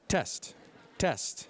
Test. Test.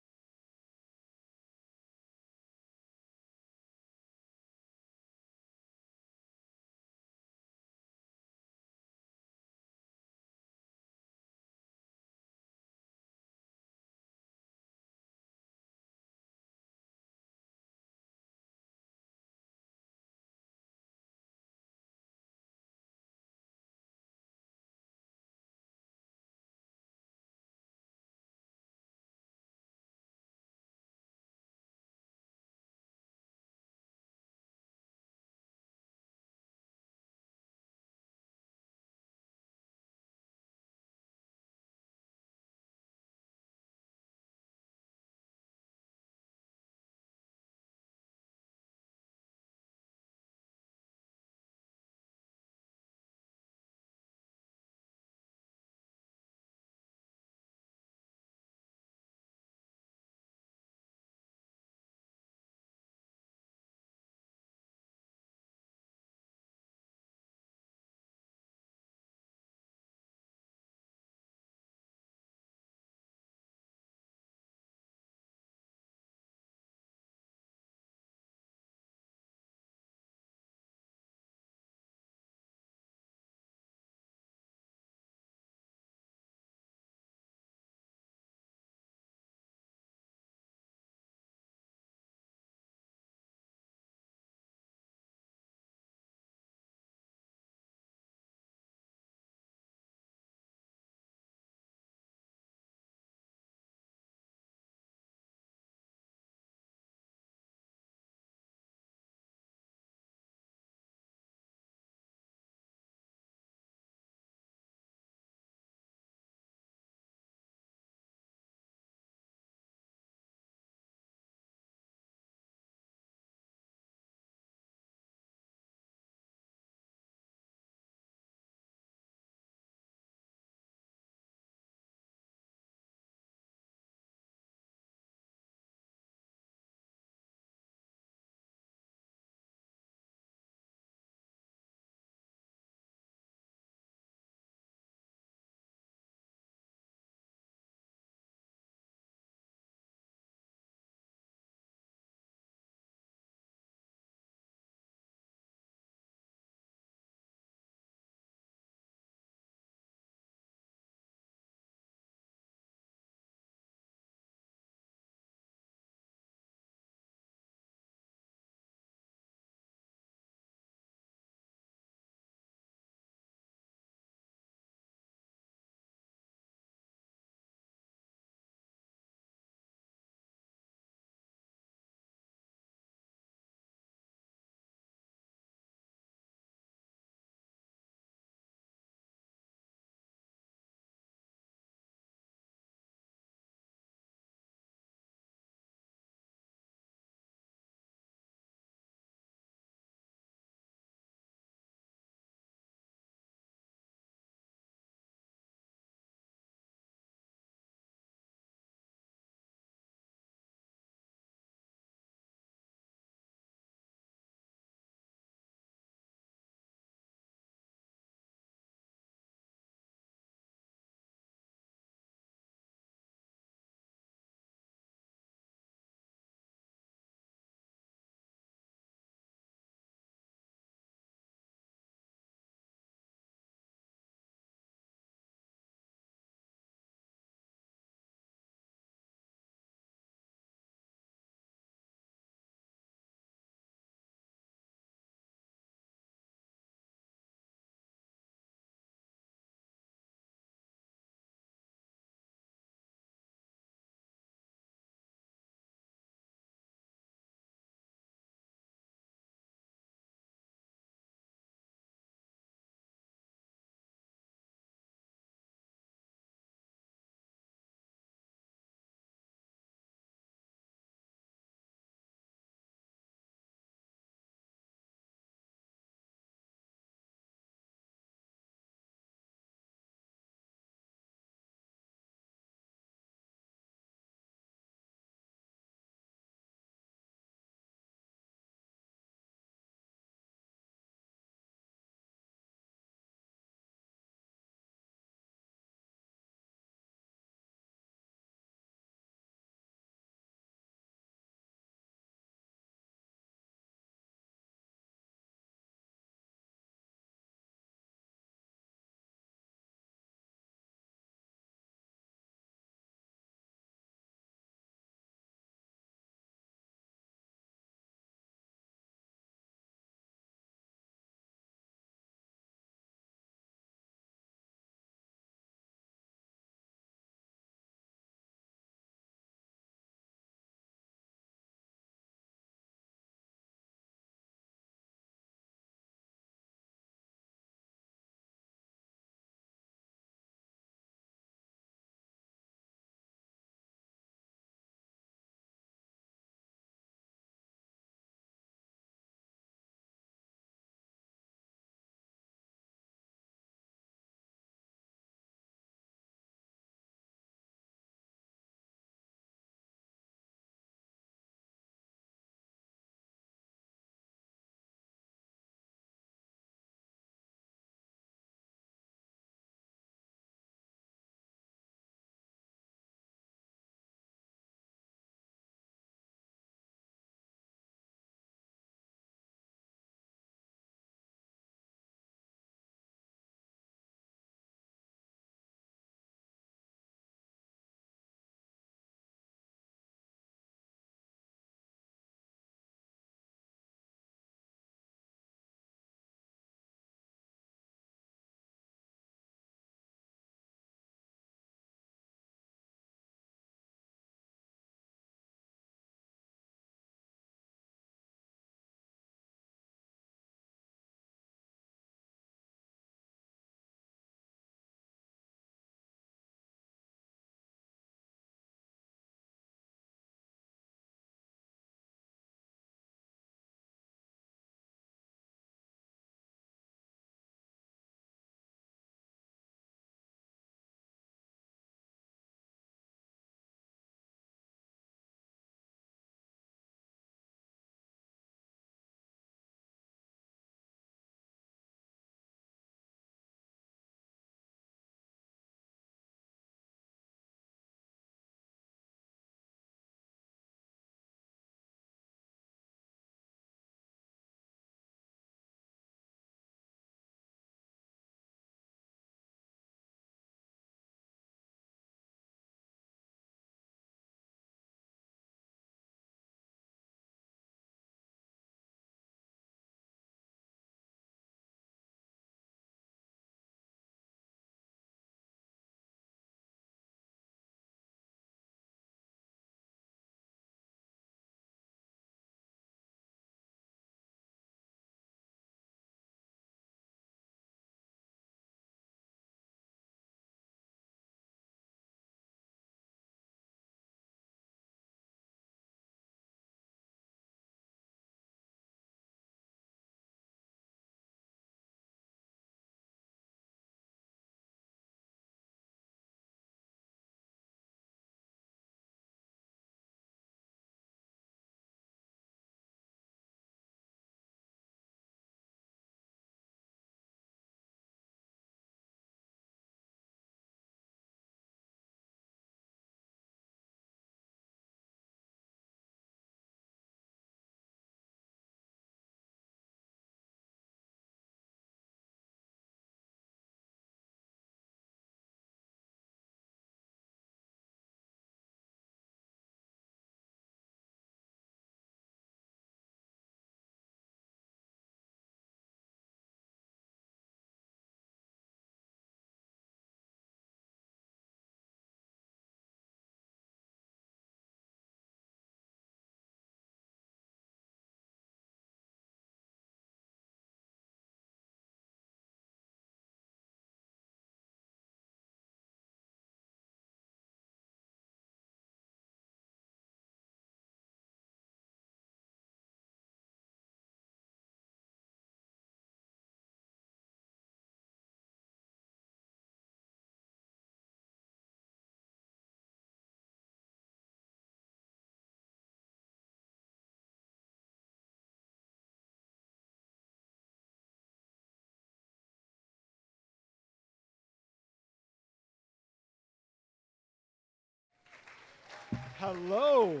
Hello.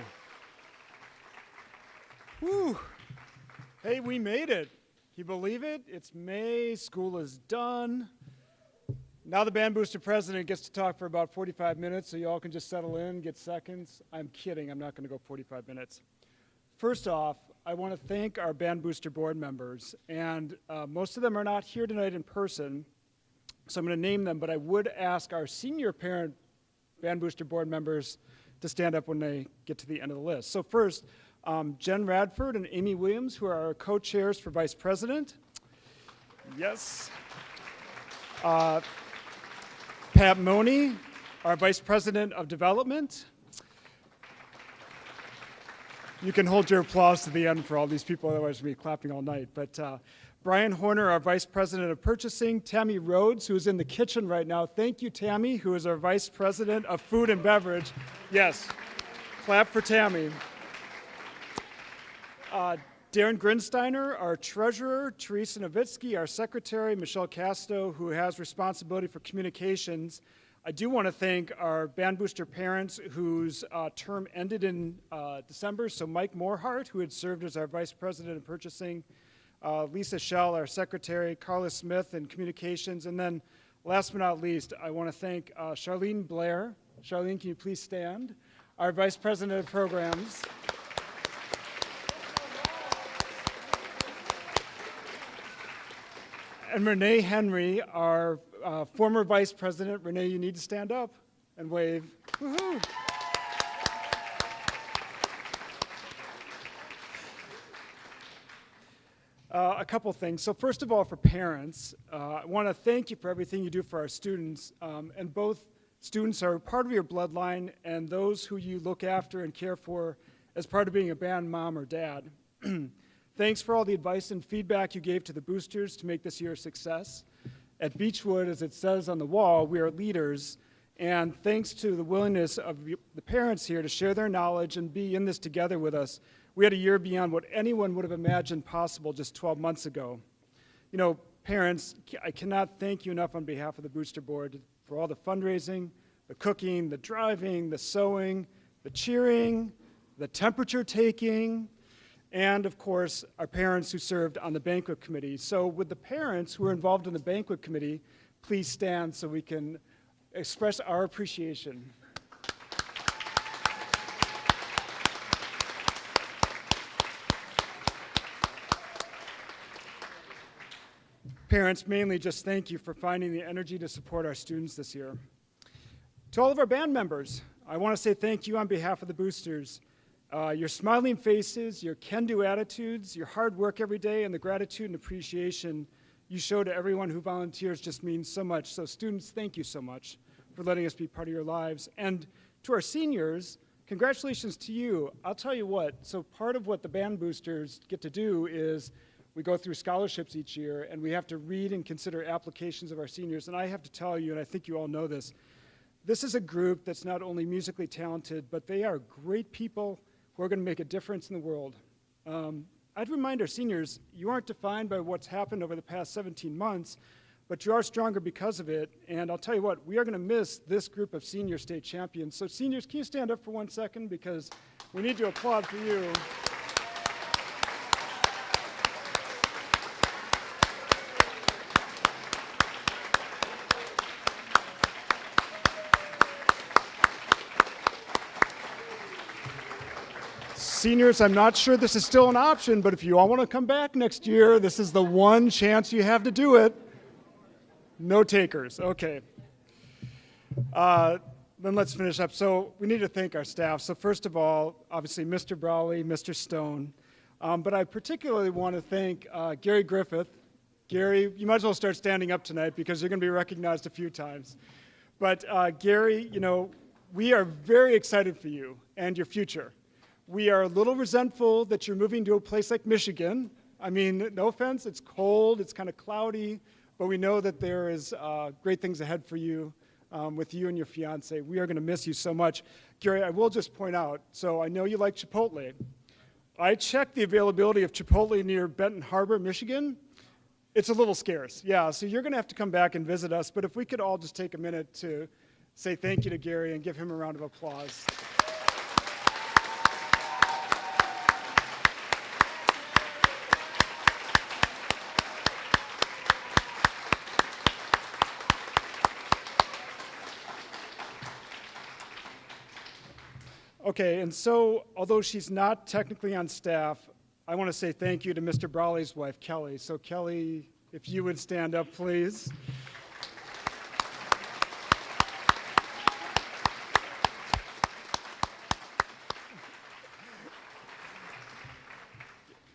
Whew. Hey, we made it. Can you believe it? It's May, school is done. Now the Band Booster president gets to talk for about 45 minutes, so you all can just settle in, get seconds. I'm kidding, I'm not gonna go 45 minutes. First off, I wanna thank our Band Booster board members, and most of them are not here tonight in person, so I'm gonna name them, but I would ask our senior parent Band Booster board members to stand up when they get to the end of the list. So first, Jen Radford and Amy Williams, who are our co-chairs for vice president. Yes. Pat Money, our vice president of development. You can hold your applause to the end for all these people, otherwise we'll be clapping all night. But Brian Horner, our vice president of purchasing. Tammy Rhodes, who is in the kitchen right now. Thank you, Tammy, who is our vice president of food and beverage. Yes, clap for Tammy. Darren Grinsteiner, our treasurer. Teresa Nowitzki, our secretary. Michelle Casto, who has responsibility for communications. I do want to thank our Band Booster parents whose term ended in December. So Mike Morehart, who had served as our vice president of purchasing. Lisa Schell, our secretary. Carla Smith in communications. And then last but not least, I want to thank Charlene Blair. Charlene, can you please stand? Our vice president of programs. And Renee Henry, our former vice president. Renee, you need to stand up and wave. Woohoo! A couple things. So first of all, for parents, I want to thank you for everything you do for our students. And both students are part of your bloodline and those who you look after and care for as part of being a band mom or dad. Thanks for all the advice and feedback you gave to the boosters to make this year a success. At Beechwood, as it says on the wall, we are leaders, and thanks to the willingness of the parents here to share their knowledge and be in this together with us, we had a year beyond what anyone would have imagined possible just 12 months ago. You know, parents, I cannot thank you enough on behalf of the Booster Board for all the fundraising, the cooking, the driving, the sewing, the cheering, the temperature taking, and of course, our parents who served on the Banquet Committee. So with the parents who are involved in the Banquet Committee, please stand so we can express our appreciation. Parents, mainly just thank you for finding the energy to support our students this year. To all of our band members, I want to say thank you on behalf of the boosters. Your smiling faces, your can-do attitudes, your hard work every day, and the gratitude and appreciation you show to everyone who volunteers just means so much. So students, thank you so much for letting us be part of your lives. And to our seniors, congratulations to you. I'll tell you what, so part of what the band boosters get to do is we go through scholarships each year, and we have to read and consider applications of our seniors. And I have to tell you, and I think you all know this, this is a group that's not only musically talented, but they are great people who are going to make a difference in the world. I'd remind our seniors, you aren't defined by what's happened over the past 17 months, but you are stronger because of it. And I'll tell you what, we are going to miss this group of senior state champions. So seniors, can you stand up for 1 second? Because we need to applaud for you. Seniors, I'm not sure this is still an option, but if you all want to come back next year, this is the one chance you have to do it. No takers, okay. Then let's finish up. So we need to thank our staff. So first of all, obviously, Mr. Brawley, Mr. Stone. But I particularly want to thank Gary Griffith. Gary, you might as well start standing up tonight because you're going to be recognized a few times. But Gary, you know, we are very excited for you and your future. We are a little resentful that you're moving to a place like Michigan. I mean, no offense, it's cold, it's kind of cloudy, but we know that there is great things ahead for you with you and your fiance. We are going to miss you so much. Gary, I will just point out, so I know you like Chipotle. I checked the availability of Chipotle near Benton Harbor, Michigan. It's a little scarce, yeah, so you're going to have to come back and visit us, but if we could all just take a minute to say thank you to Gary and give him a round of applause. Okay, and so although she's not technically on staff, I want to say thank you to Mr. Brawley's wife, Kelly. So Kelly, if you would stand up, please.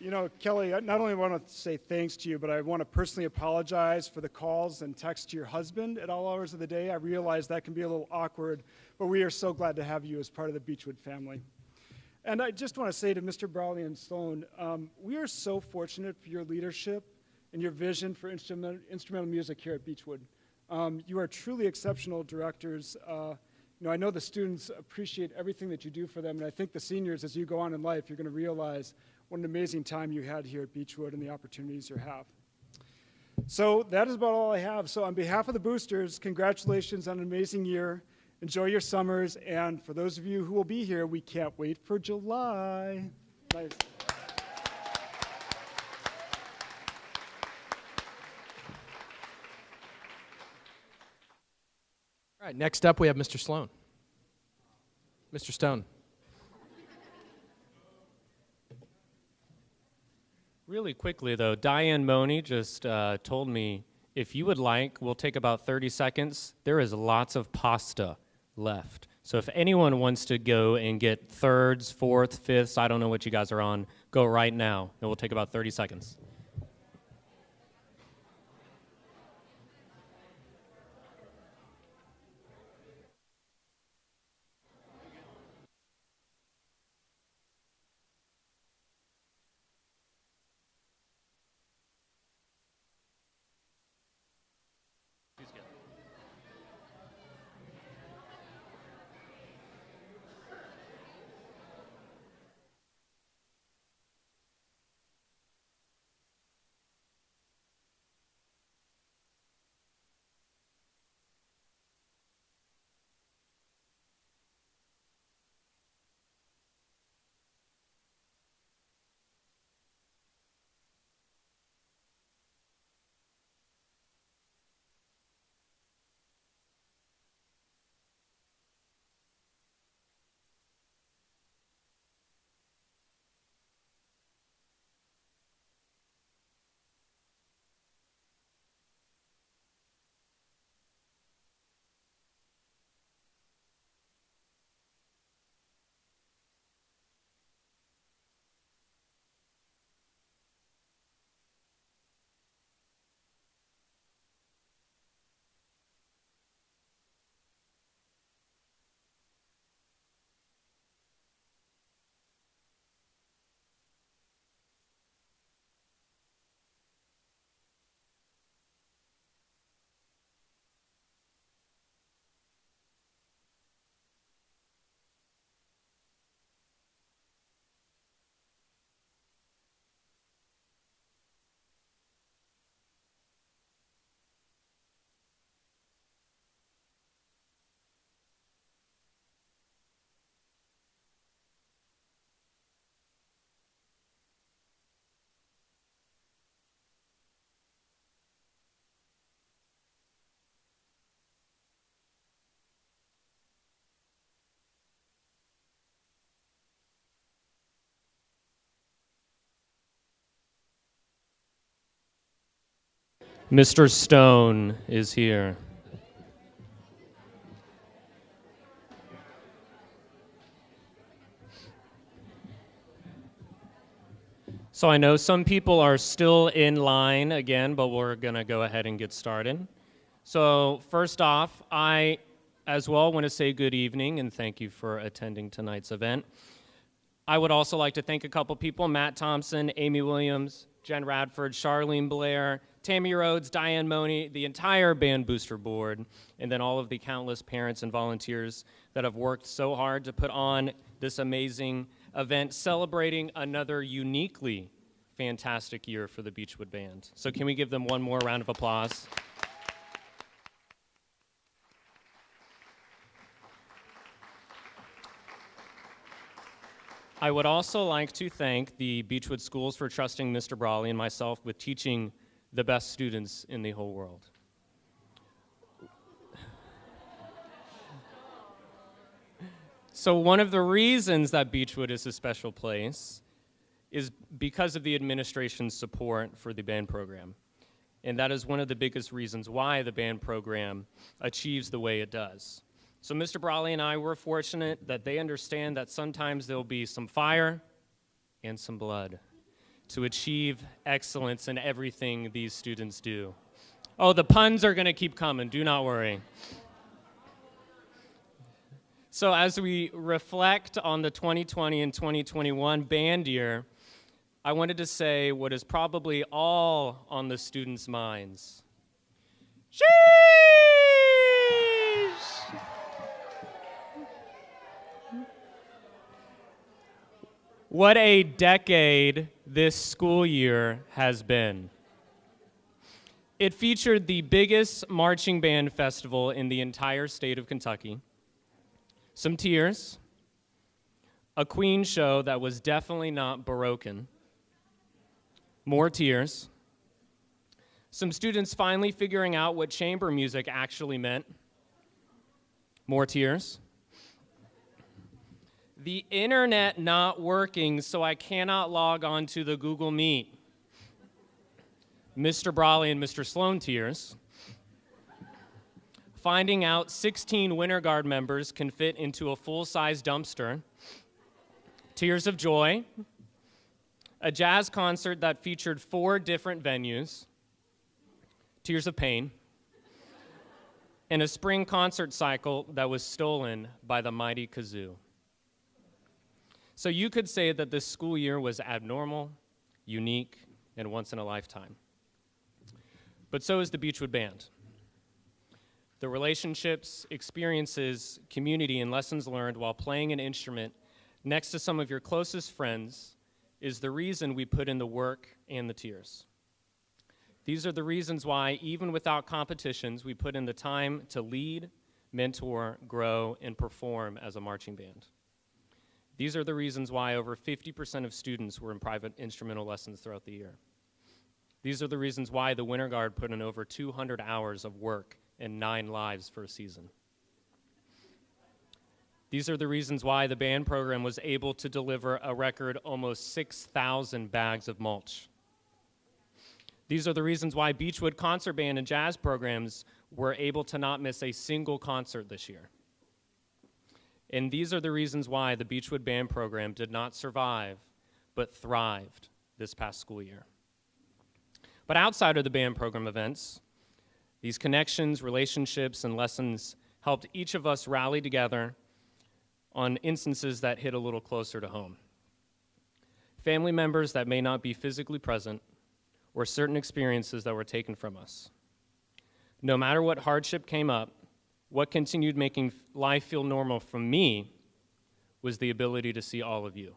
You know, Kelly, I not only want to say thanks to you, but I want to personally apologize for the calls and texts to your husband at all hours of the day. I realize that can be a little awkward, but we are so glad to have you as part of the Beechwood family. And I just want to say to Mr. Brawley and Sloan, we are so fortunate for your leadership and your vision for instrumental music here at Beechwood. You are truly exceptional directors. I know the students appreciate everything that you do for them, and I think the seniors, as you go on in life, you're going to realize what an amazing time you had here at Beechwood and the opportunities you have. So that is about all I have. So on behalf of the boosters, congratulations on an amazing year. Enjoy your summers, and for those of you who will be here, we can't wait for July. Nice. All right, next up we have Mr. Sloan. Mr. Stone. Really quickly, though, Diane Money just told me, if you would like, we'll take about 30 seconds. There is lots of pasta left. So if anyone wants to go and get thirds, fourths, fifths, I don't know what you guys are on, go right now. And we'll take about 30 seconds. Mr. Stone is here. So I know some people are still in line again, but we're going to go ahead and get started. So first off, I as well want to say good evening and thank you for attending tonight's event. I would also like to thank a couple people, Matt Thompson, Amy Williams, Jen Radford, Charlene Blair, Tammy Rhodes, Diane Money, the entire band booster board, and then all of the countless parents and volunteers that have worked so hard to put on this amazing event celebrating another uniquely fantastic year for the Beechwood Band. So can we give them one more round of applause? I would also like to thank the Beechwood schools for trusting Mr. Brawley and myself with teaching the best students in the whole world. So one of the reasons that Beechwood is a special place is because of the administration's support for the band program. And that is one of the biggest reasons why the band program achieves the way it does. So Mr. Brawley and I were fortunate that they understand that sometimes there'll be some fire and some blood to achieve excellence in everything these students do. Oh, the puns are gonna keep coming, do not worry. So as we reflect on the 2020 and 2021 band year, I wanted to say what is probably all on the students' minds. Sheesh! What a decade this school year has been. It featured the biggest marching band festival in the entire state of Kentucky, some tears, a Queen show that was definitely not Baroque, more tears, some students finally figuring out what chamber music actually meant, more tears, the internet not working so I cannot log on to the Google Meet, Mr. Brawley and Mr. Sloan tears, finding out 16 Winter Guard members can fit into a full-size dumpster, tears of joy, a jazz concert that featured 4 different venues, tears of pain, and a spring concert cycle that was stolen by the mighty kazoo. So you could say that this school year was abnormal, unique, and once in a lifetime. But so is the Beechwood Band. The relationships, experiences, community, and lessons learned while playing an instrument next to some of your closest friends is the reason we put in the work and the tears. These are the reasons why, even without competitions, we put in the time to lead, mentor, grow, and perform as a marching band. These are the reasons why over 50% of students were in private instrumental lessons throughout the year. These are the reasons why the Winter Guard put in over 200 hours of work and 9 lives for a season. These are the reasons why the band program was able to deliver a record almost 6,000 bags of mulch. These are the reasons why Beechwood concert band and jazz programs were able to not miss a single concert this year. And these are the reasons why the Beechwood band program did not survive, but thrived this past school year. But outside of the band program events, these connections, relationships, and lessons helped each of us rally together on instances that hit a little closer to home. Family members that may not be physically present, or certain experiences that were taken from us. No matter what hardship came up, what continued making life feel normal for me was the ability to see all of you.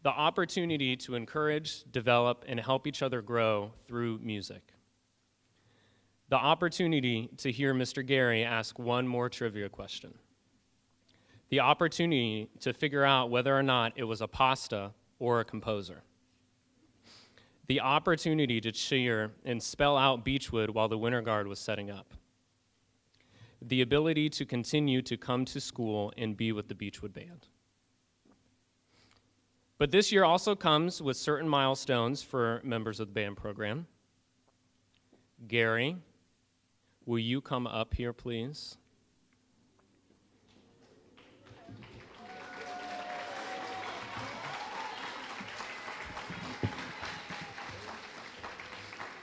The opportunity to encourage, develop, and help each other grow through music. The opportunity to hear Mr. Gary ask one more trivia question. The opportunity to figure out whether or not it was a pasta or a composer. The opportunity to cheer and spell out Beechwood while the Winter Guard was setting up. The ability to continue to come to school and be with the Beechwood Band. But this year also comes with certain milestones for members of the band program. Gary, will you come up here, please?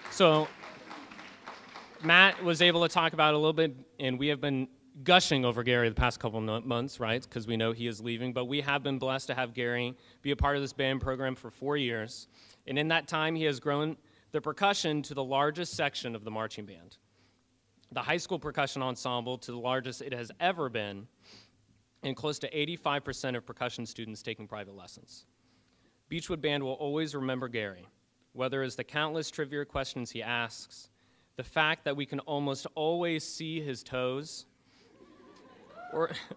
So, Matt was able to talk about it a little bit, and we have been gushing over Gary the past couple months, right? Because we know he is leaving, but we have been blessed to have Gary be a part of this band program for 4 years. And in that time, he has grown the percussion to the largest section of the marching band. The high school percussion ensemble to the largest it has ever been, and close to 85% of percussion students taking private lessons. Beechwood Band will always remember Gary, whether it's the countless trivia questions he asks, the fact that we can almost always see his toes,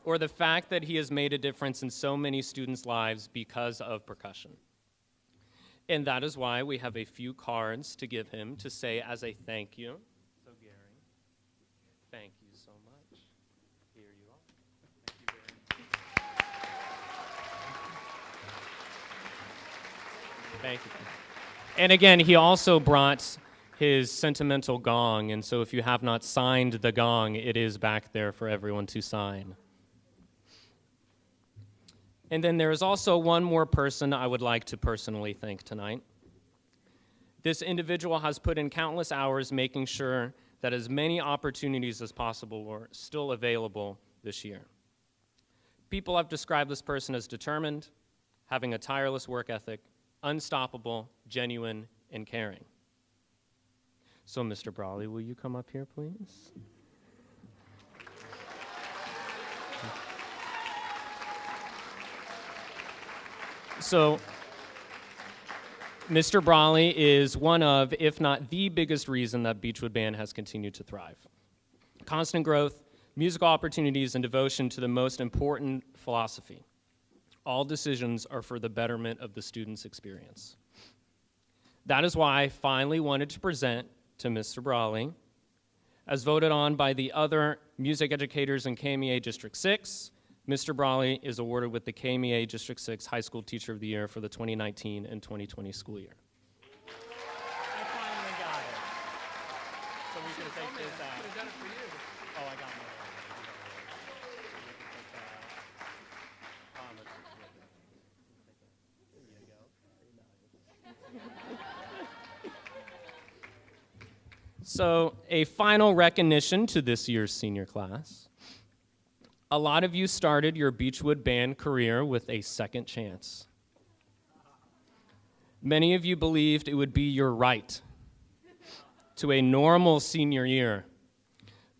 or the fact that he has made a difference in so many students' lives because of percussion. And that is why we have a few cards to give him to say as a thank you. So Gary, thank you so much. Here you are. Thank you very Thank you. And again, he also brought his sentimental gong, and so if you have not signed the gong, it is back there for everyone to sign. And then there is also one more person I would like to personally thank tonight. This individual has put in countless hours making sure that as many opportunities as possible were still available this year. People have described this person as determined, having a tireless work ethic, unstoppable, genuine, and caring. So, Mr. Brawley, will you come up here, please? So, Mr. Brawley is one of, if not the biggest reason that Beechwood Band has continued to thrive. Constant growth, musical opportunities, and devotion to the most important philosophy. All decisions are for the betterment of the student's experience. That is why I finally wanted to present to Mr. Brawley, as voted on by the other music educators in KMEA District 6, Mr. Brawley is awarded with the KMEA District 6 High School Teacher of the Year for the 2019 and 2020 school year. I finally got it. So we can take this out. I could have done it for you. Oh, I got mine. So, a final recognition to this year's senior class. A lot of you started your Beechwood Band career with a second chance. Many of you believed it would be your right to a normal senior year,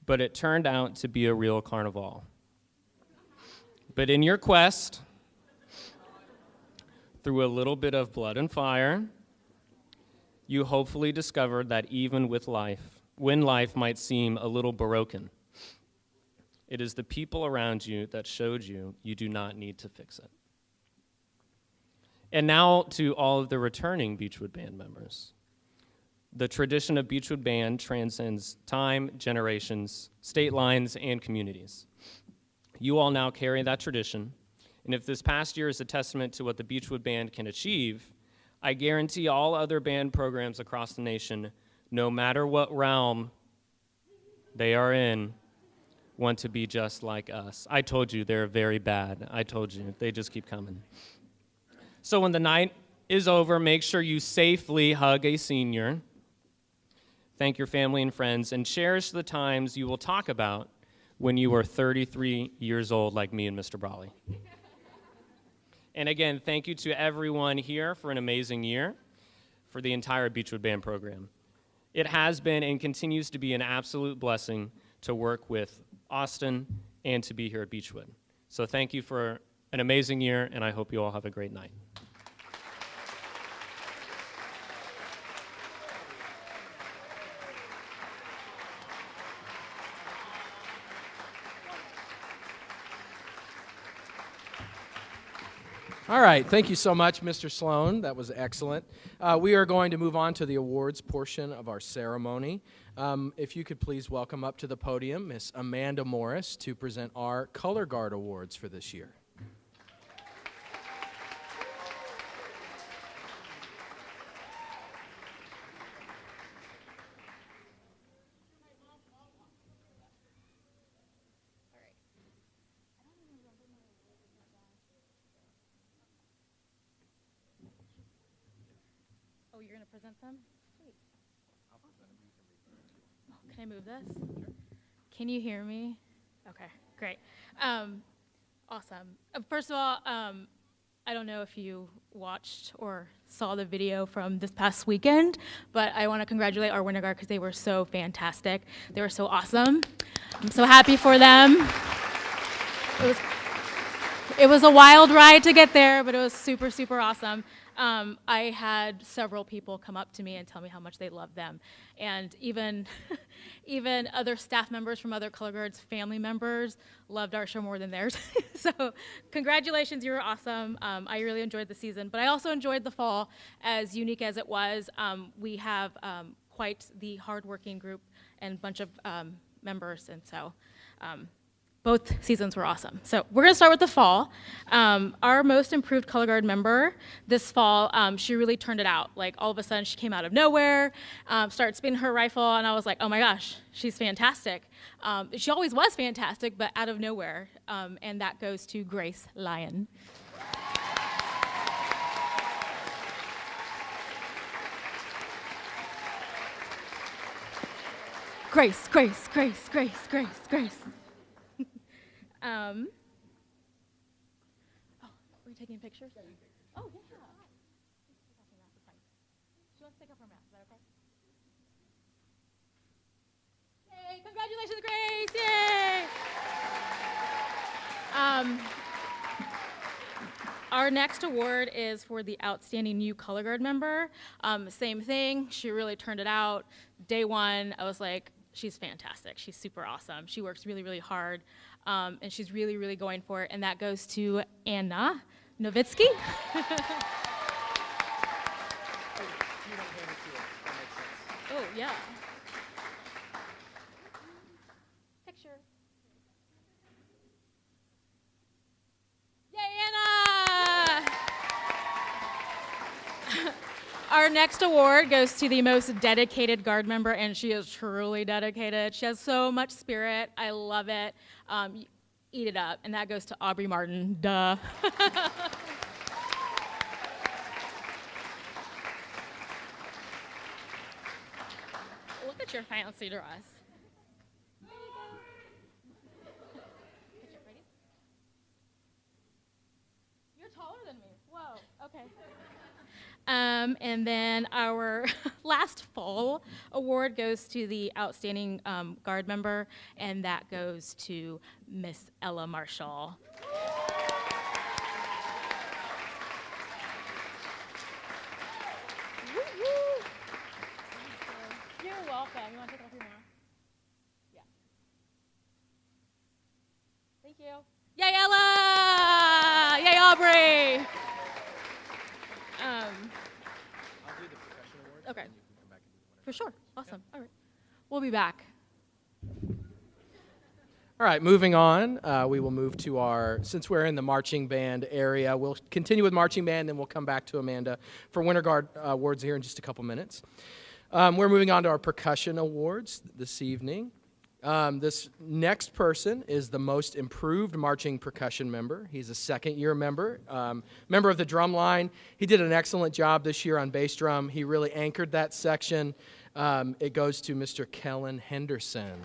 but it turned out to be a real carnival. But in your quest, through a little bit of blood and fire, you hopefully discovered that even with life, when life might seem a little broken, it is the people around you that showed you you do not need to fix it. And now to all of the returning Beechwood Band members. The tradition of Beechwood Band transcends time, generations, state lines, and communities. You all now carry that tradition, and if this past year is a testament to what the Beechwood Band can achieve, I guarantee all other band programs across the nation, no matter what realm they are in, want to be just like us. I told you they're very bad. I told you. They just keep coming. So when the night is over, make sure you safely hug a senior, thank your family and friends, and cherish the times you will talk about when you were 33 years old like me and Mr. Brawley. And again, thank you to everyone here for an amazing year, for the entire Beechwood Band program. It has been and continues to be an absolute blessing to work with Austin and to be here at Beechwood. So thank you for an amazing year, and I hope you all have a great night. All right, thank you so much, Mr. Sloan. That was excellent. We are going to move on to the awards portion of our ceremony. If you could please welcome up to the podium Miss Amanda Morris to present our Color Guard Awards for this year. Oh, you're going to present them? Sweet. Oh, can I move this? Sure. Can you hear me? Okay, great. Awesome. First of all, I don't know if you watched or saw the video from this past weekend, but I want to congratulate our winter guard because they were so fantastic. They were so awesome. I'm so happy for them. It was a wild ride to get there, but it was super, super awesome. I had several people come up to me and tell me how much they loved them. And even other staff members from other color guards, family members, loved our show more than theirs. So congratulations, you were awesome. I really enjoyed the season, but I also enjoyed the fall, as unique as it was. We have quite the hardworking group and bunch of members, and so both seasons were awesome. So we're going to start with the fall. Our most improved color guard member this fall, she really turned it out. Like all of a sudden she came out of nowhere, started spinning her rifle, and I was like, oh my gosh, she's fantastic. She always was fantastic, but out of nowhere. And that goes to Grace Lyon. Grace, Grace, Grace, Grace, Grace, Grace. Oh, are we taking pictures? Oh, yeah. She wants to take off her mask. Is that okay? Yay! Congratulations, Grace! Yay! Our next award is for the Outstanding New Color Guard member. Same thing. She really turned it out. Day one, I was like, she's fantastic. She's super awesome. She works really, really hard, and she's really, really going for it. And that goes to Anna Novitsky. Oh, yeah. Picture. Yay, Anna! Our next award goes to the most dedicated guard member, and she is truly dedicated. She has so much spirit. I love it. Eat it up. And that goes to Aubrey Martin. Duh. Look at your fancy dress. There you go. Picture, ready? You're taller than me. Whoa, okay. And then our last fall award goes to the Outstanding Guard member, and that goes to Miss Ella Marshall. Woo-hoo. You're welcome. You want to take off your mask? Yeah. Thank you. Yay, Ella! Yay, Aubrey! I'll do the professional award. Okay. And you can come back and do whatever. For sure. Awesome. All right. We'll be back. All right, moving on. We will move to since we're in the marching band area, we'll continue with marching band, then we'll come back to Amanda for Winter Guard awards here in just a couple minutes. We're moving on to our percussion awards this evening. This next person is the most improved marching percussion member. He's a second-year member, member of the drum line. He did an excellent job this year on bass drum. He really anchored that section. It goes to Mr. Kellen Henderson.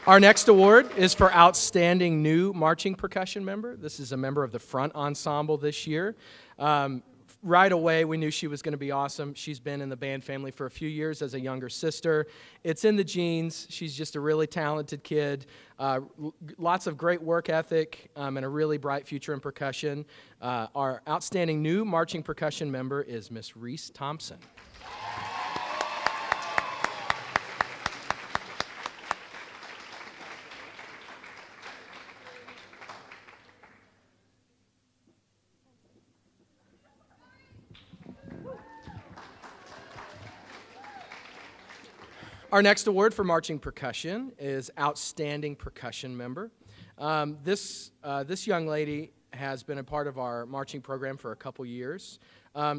Our next award is for Outstanding New Marching Percussion Member. This is a member of the front ensemble this year. Right away, we knew she was going to be awesome. She's been in the band family for a few years as a younger sister. It's in the genes. She's just a really talented kid. Lots of great work ethic and a really bright future in percussion. Our Outstanding New Marching Percussion Member is Miss Reese Thompson. Our next award for marching percussion is Outstanding Percussion Member. This young lady has been a part of our marching program for a couple years.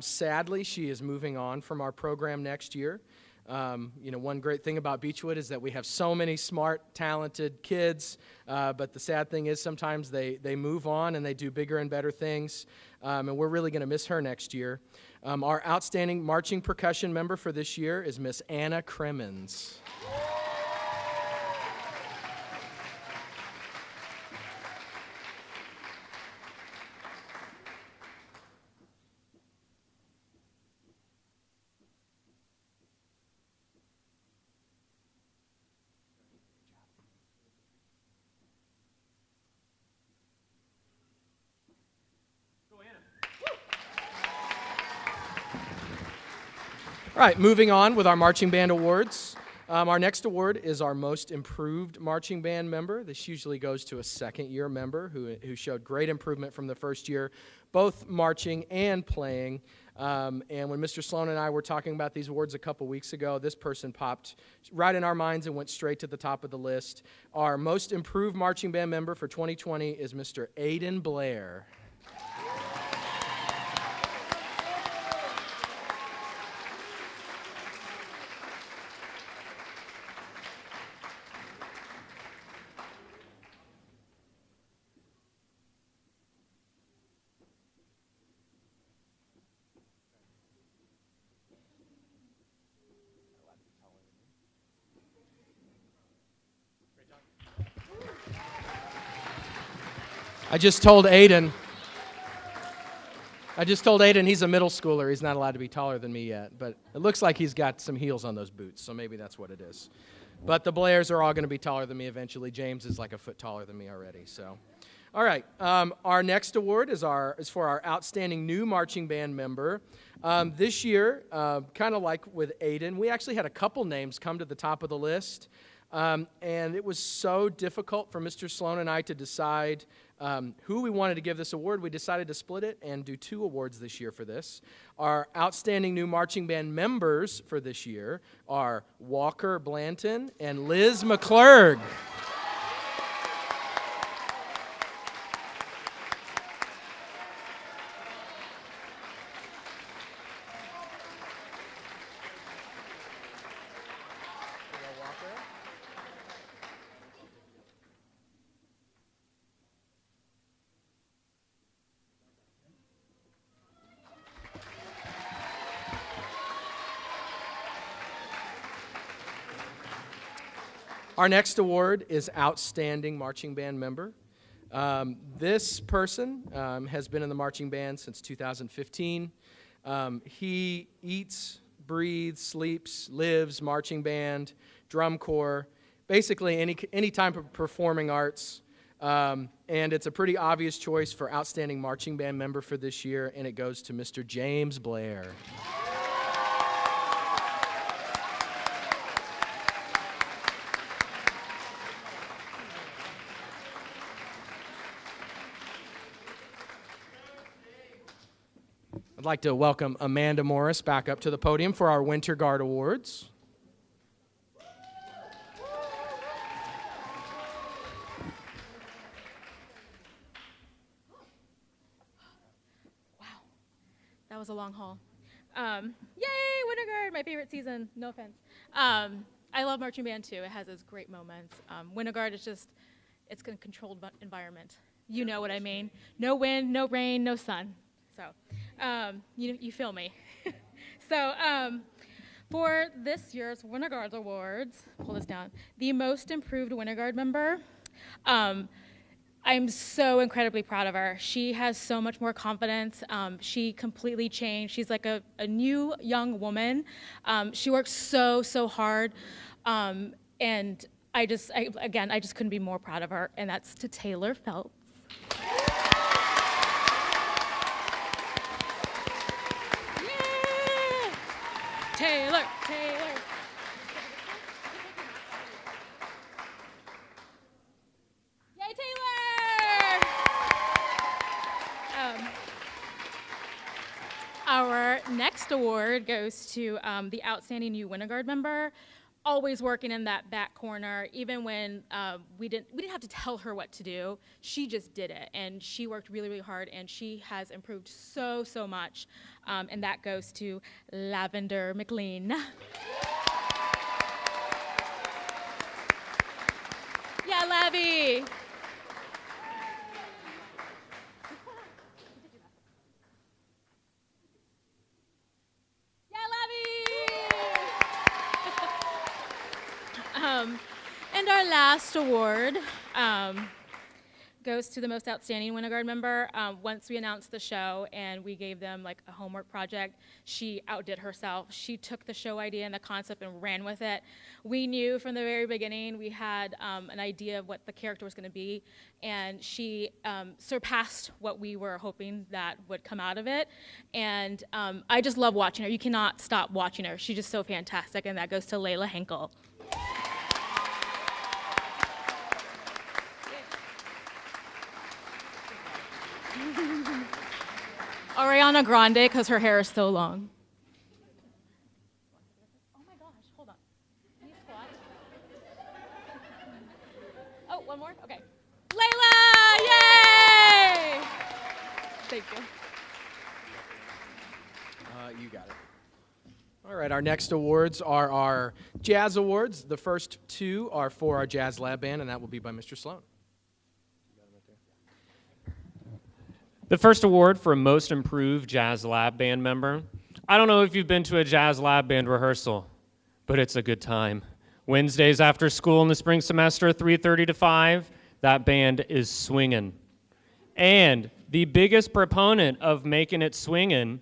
Sadly, she is moving on from our program next year. One great thing about Beechwood is that we have so many smart, talented kids, but the sad thing is sometimes they move on and they do bigger and better things, and we're really going to miss her next year. Our Outstanding Marching Percussion Member for this year is Miss Anna Crimmins. All right, moving on with our marching band awards. Our next award is our most improved marching band member. This usually goes to a second-year member who showed great improvement from the first year, both marching and playing. And when Mr. Sloan and I were talking about these awards a couple weeks ago, this person popped right in our minds and went straight to the top of the list. Our most improved marching band member for 2020 is Mr. Aiden Blair. I just told Aiden he's a middle schooler. He's not allowed to be taller than me yet, but it looks like he's got some heels on those boots, so maybe that's what it is. But the Blairs are all going to be taller than me eventually. James is like a foot taller than me already. So, all right. Our next award is for our outstanding new marching band member. This year, kind of like with Aiden, we actually had a couple names come to the top of the list, and it was so difficult for Mr. Sloan and I to decide who we wanted to give this award. We decided to split it and do 2 awards this year for this. Our outstanding new marching band members for this year are Walker Blanton and Liz McClurg. Our next award is Outstanding Marching Band Member. This person has been in the marching band since 2015. He eats, breathes, sleeps, lives marching band, drum corps, basically any type of performing arts. And it's a pretty obvious choice for Outstanding Marching Band Member for this year, and it goes to Mr. James Blair. I'd like to welcome Amanda Morris back up to the podium for our Winter Guard Awards. Wow, that was a long haul. Yay, Winter Guard, my favorite season, no offense. I love marching band too, it has its great moments. Winter Guard is just, it's a controlled environment. You know what I mean. No wind, no rain, no sun. So, you feel me. So, for this year's Winter Guard Awards, pull this down, the most improved Winter Guard member, I'm so incredibly proud of her. She has so much more confidence. She completely changed. She's like a new young woman. She works so hard. And I just couldn't be more proud of her. And that's to Taylor Phelps. Taylor. Yay, Taylor! Our next award goes to the Outstanding New Winter Guard member, always working in that back corner, even when we didn't have to tell her what to do. She just did it, and she worked really hard, and she has improved so much. And that goes to Lavender McLean. Yeah, Lavy. And our last award goes to the most outstanding Winter Guard member. Once we announced the show and we gave them like a homework project, she outdid herself. She took the show idea and the concept and ran with it. We knew from the very beginning, we had an idea of what the character was going to be, and she surpassed what we were hoping that would come out of it. And I just love watching her. You cannot stop watching her. She's just so fantastic, and that goes to Layla Henkel. Ariana Grande, because her hair is so long. Oh my gosh, hold on. Can you squat? Oh, one more? Okay. Layla! Yay! Thank you. You got it. All right, our next awards are our Jazz Awards. The first two are for our Jazz Lab Band, and that will be by Mr. Sloan. The first award for Most Improved Jazz Lab Band Member. I don't know if you've been to a Jazz Lab Band rehearsal, but it's a good time. Wednesdays after school in the spring semester, 3:30 to 5, that band is swinging. And the biggest proponent of making it swinging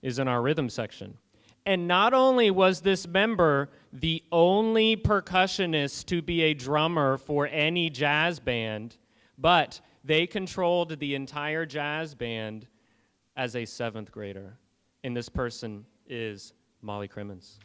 is in our rhythm section. And not only was this member the only percussionist to be a drummer for any jazz band, but they controlled the entire jazz band as a 7th grader. And this person is Molly Crimmins.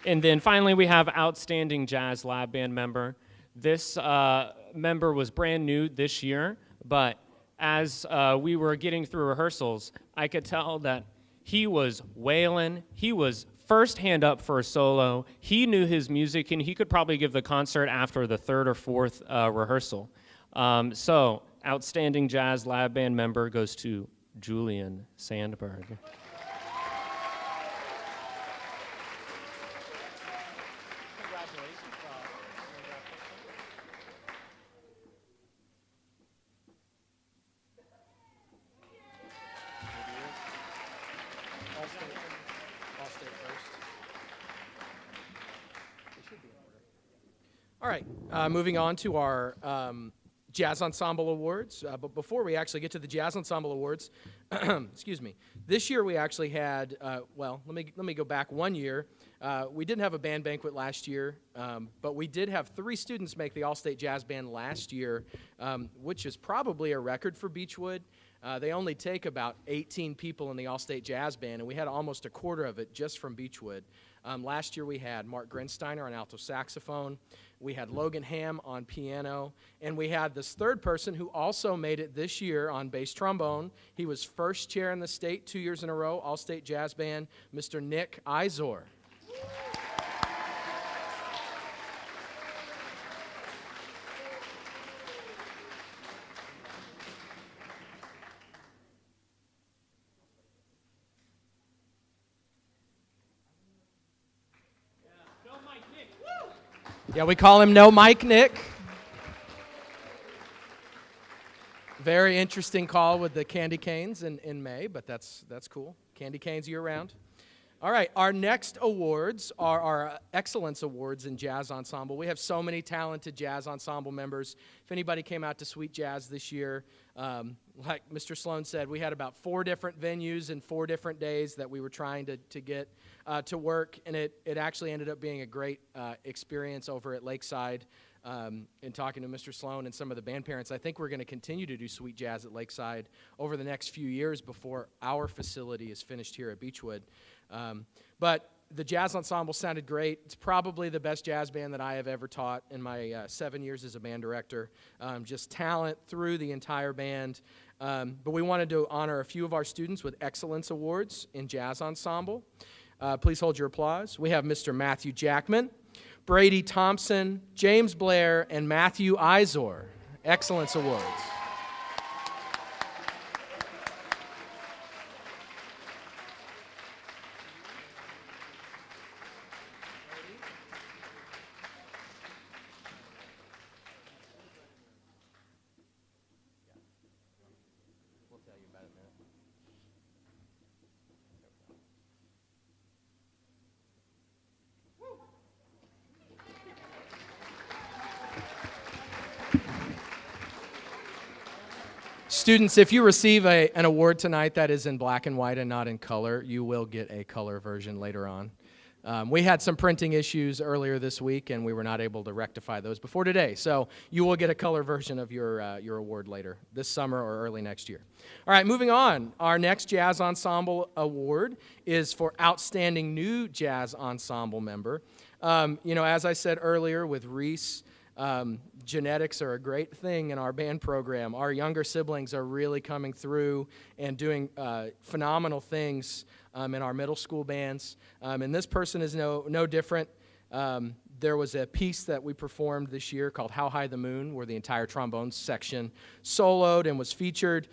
And then finally, we have Outstanding Jazz Lab Band Member. This member was brand new this year, but as we were getting through rehearsals, I could tell that he was wailing. He was first hand up for a solo. He knew his music, and he could probably give the concert after the 3rd or 4th rehearsal. So, Outstanding Jazz Lab Band Member goes to Julian Sandberg. All right, moving on to our Jazz Ensemble Awards. But before we actually get to the Jazz Ensemble Awards, excuse me, this year we actually had, well, let me go back 1 year. We didn't have a band banquet last year, but we did have 3 students make the All-State Jazz Band last year, which is probably a record for Beechwood. They only take about 18 people in the All-State Jazz Band, and we had almost a quarter of it just from Beechwood. Last year we had Mark Grinsteiner on alto saxophone, we had Logan Ham on piano, and we had this third person who also made it this year on bass trombone. He was first chair in the state 2 years in a row, All-State Jazz Band, Mr. Nick Izor. Yeah, we call him No Mike Nick. Very interesting call with the candy canes in May, but that's cool. Candy canes year round. All right, our next awards are our Excellence Awards in Jazz Ensemble. We have so many talented Jazz Ensemble members. If anybody came out to Sweet Jazz this year, like Mr. Sloan said, we had about 4 different venues and 4 different days that we were trying to get to work, and it actually ended up being a great experience over at Lakeside. In talking to Mr. Sloan and some of the band parents, I think we're going to continue to do Sweet Jazz at Lakeside over the next few years before our facility is finished here at Beechwood. But the Jazz Ensemble sounded great. It's probably the best jazz band that I have ever taught in my 7 years as a band director. Just talent through the entire band. But we wanted to honor a few of our students with Excellence Awards in Jazz Ensemble. Please hold your applause. We have Mr. Matthew Jackman, Brady Thompson, James Blair, and Matthew Izor. Excellence Awards. Students, if you receive an award tonight that is in black and white and not in color, you will get a color version later on. We had some printing issues earlier this week, and we were not able to rectify those before today. So you will get a color version of your award later, this summer or early next year. All right, moving on. Our next Jazz Ensemble Award is for Outstanding New Jazz Ensemble Member. As I said earlier with Reese, genetics are a great thing in our band program. Our younger siblings are really coming through and doing phenomenal things in our middle school bands. And this person is no different. There was a piece that we performed this year called How High the Moon, where the entire trombone section soloed and was featured.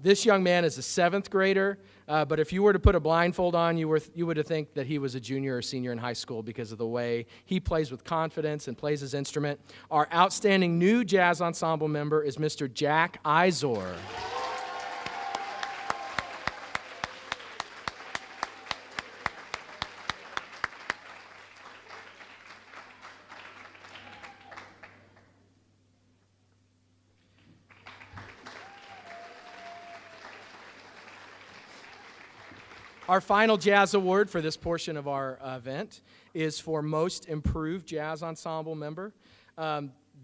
This young man is a 7th grader, but if you were to put a blindfold on, you would think that he was a junior or senior in high school because of the way he plays with confidence and plays his instrument. Our outstanding new jazz ensemble member is Mr. Jack Izor. Our final jazz award for this portion of our event is for Most Improved Jazz Ensemble Member.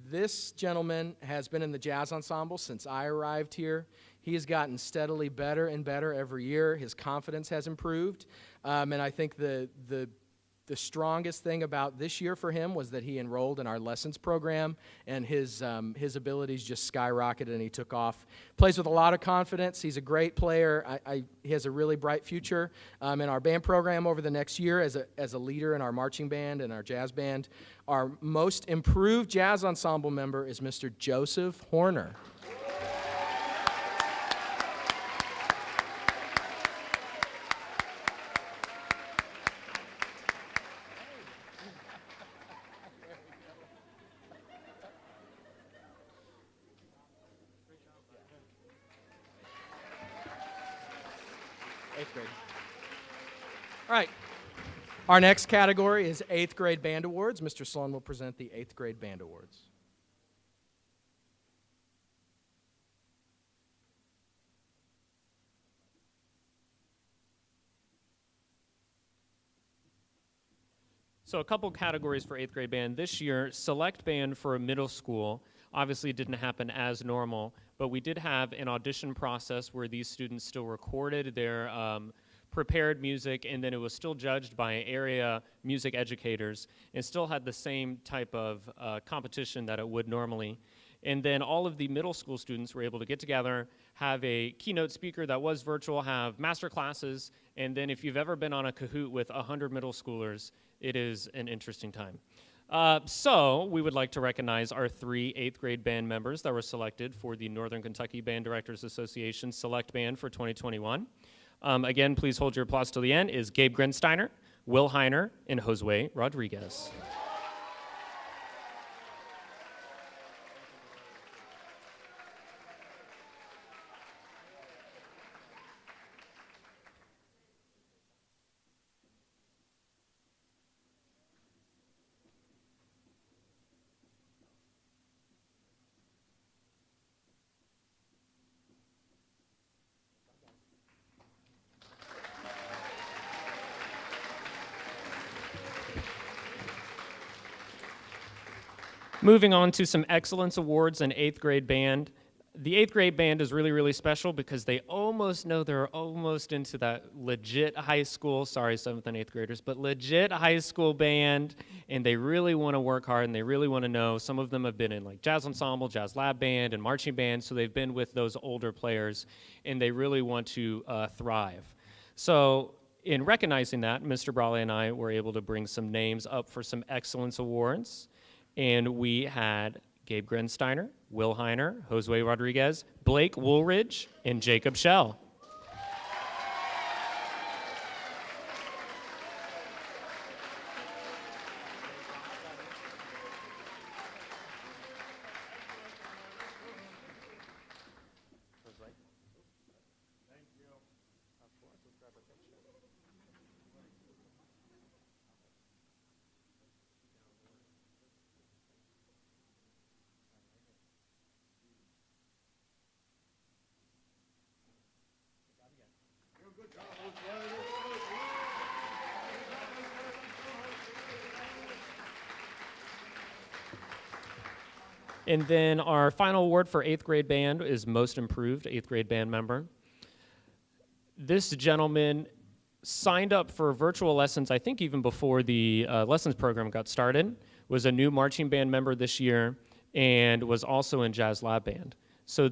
This gentleman has been in the jazz ensemble since I arrived here. He has gotten steadily better and better every year. His confidence has improved. And I think the strongest thing about this year for him was that he enrolled in our lessons program, and his abilities just skyrocketed and he took off. Plays with a lot of confidence. He's a great player. He has a really bright future in our band program over the next year as a leader in our marching band and our jazz band. Our most improved jazz ensemble member is Mr. Joseph Horner. All right. Our next category is 8th grade band awards. Mr. Sloan will present the 8th grade band awards. So a couple categories for 8th grade band. This year, select band for a middle school obviously didn't happen as normal, but we did have an audition process where these students still recorded their prepared music, and then it was still judged by area music educators and still had the same type of competition that it would normally. And then all of the middle school students were able to get together, have a keynote speaker that was virtual, have master classes, and then if you've ever been on a Kahoot with 100 middle schoolers, it is an interesting time. So we would like to recognize our 3 8th grade band members that were selected for the Northern Kentucky Band Directors Association Select Band for 2021. Again, please hold your applause till the end, is Gabe Grensteiner, Will Heiner, and Josue Rodriguez. Moving on to some excellence awards in 8th grade band. The 8th grade band is really, really special because they almost know they're almost into that legit high school, sorry 7th and 8th graders, but legit high school band, and they really want to work hard and they really want to know. Some of them have been in like jazz ensemble, jazz lab band, and marching band, so they've been with those older players and they really want to thrive. So in recognizing that, Mr. Brawley and I were able to bring some names up for some excellence awards. And we had Gabe Grensteiner, Will Heiner, Josue Rodriguez, Blake Woolridge, and Jacob Schell. And then our final award for 8th grade band is Most Improved 8th grade band member. This gentleman signed up for virtual lessons, I think even before the lessons program got started, was a new marching band member this year, and was also in Jazz Lab Band. So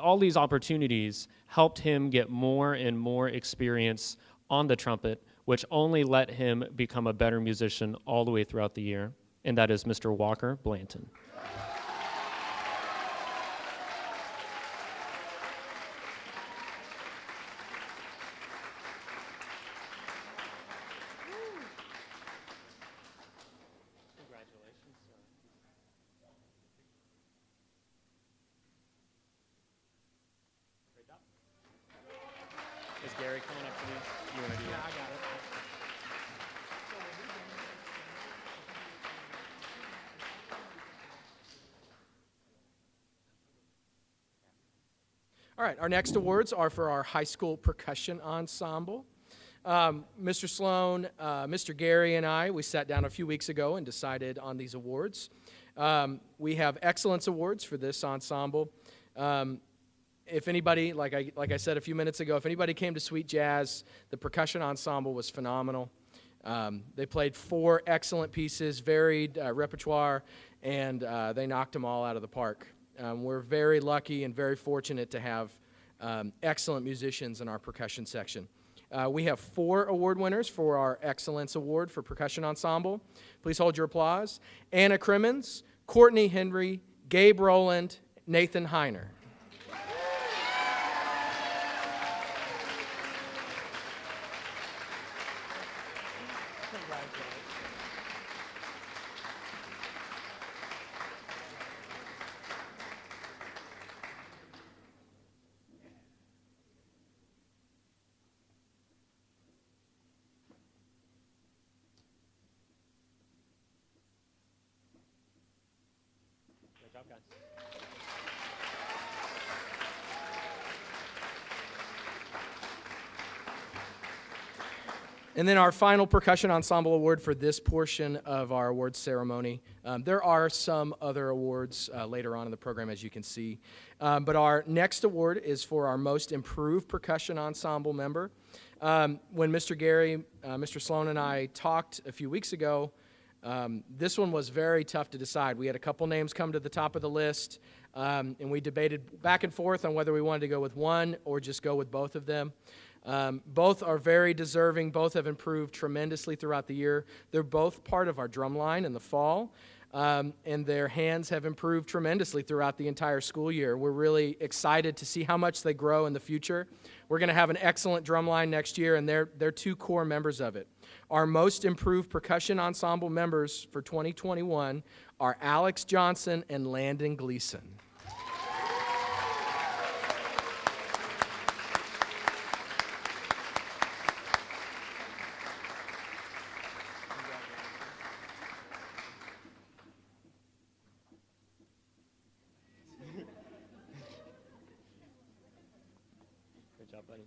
all these opportunities helped him get more and more experience on the trumpet, which only let him become a better musician all the way throughout the year, and that is Mr. Walker Blanton. Is Gary coming up to me? You want to do it? Yeah, I got it. All right, our next awards are for our high school percussion ensemble. Mr. Sloan, Mr. Gary, and I, we sat down a few weeks ago and decided on these awards. We have excellence awards for this ensemble. If anybody, like I said a few minutes ago, if anybody came to Sweet Jazz, the percussion ensemble was phenomenal. They played 4 excellent pieces, varied repertoire, and they knocked them all out of the park. We're very lucky and very fortunate to have excellent musicians in our percussion section. We have 4 award winners for our Excellence Award for Percussion Ensemble. Please hold your applause. Anna Crimmins, Courtney Henry, Gabe Rowland, Nathan Heiner. Good job, guys. And then our final percussion ensemble award for this portion of our awards ceremony. There are some other awards later on in the program, as you can see. But our next award is for our most improved percussion ensemble member. When Mr. Gary, Mr. Sloan, and I talked a few weeks ago, this one was very tough to decide. We had a couple names come to the top of the list, and we debated back and forth on whether we wanted to go with one or just go with both of them. Both are very deserving. Both have improved tremendously throughout the year. They're both part of our drum line in the fall, and their hands have improved tremendously throughout the entire school year. We're really excited to see how much they grow in the future. We're going to have an excellent drum line next year, and they're 2 core members of it. Our most improved percussion ensemble members for 2021 are Alex Johnson and Landon Gleason. Good job, buddy.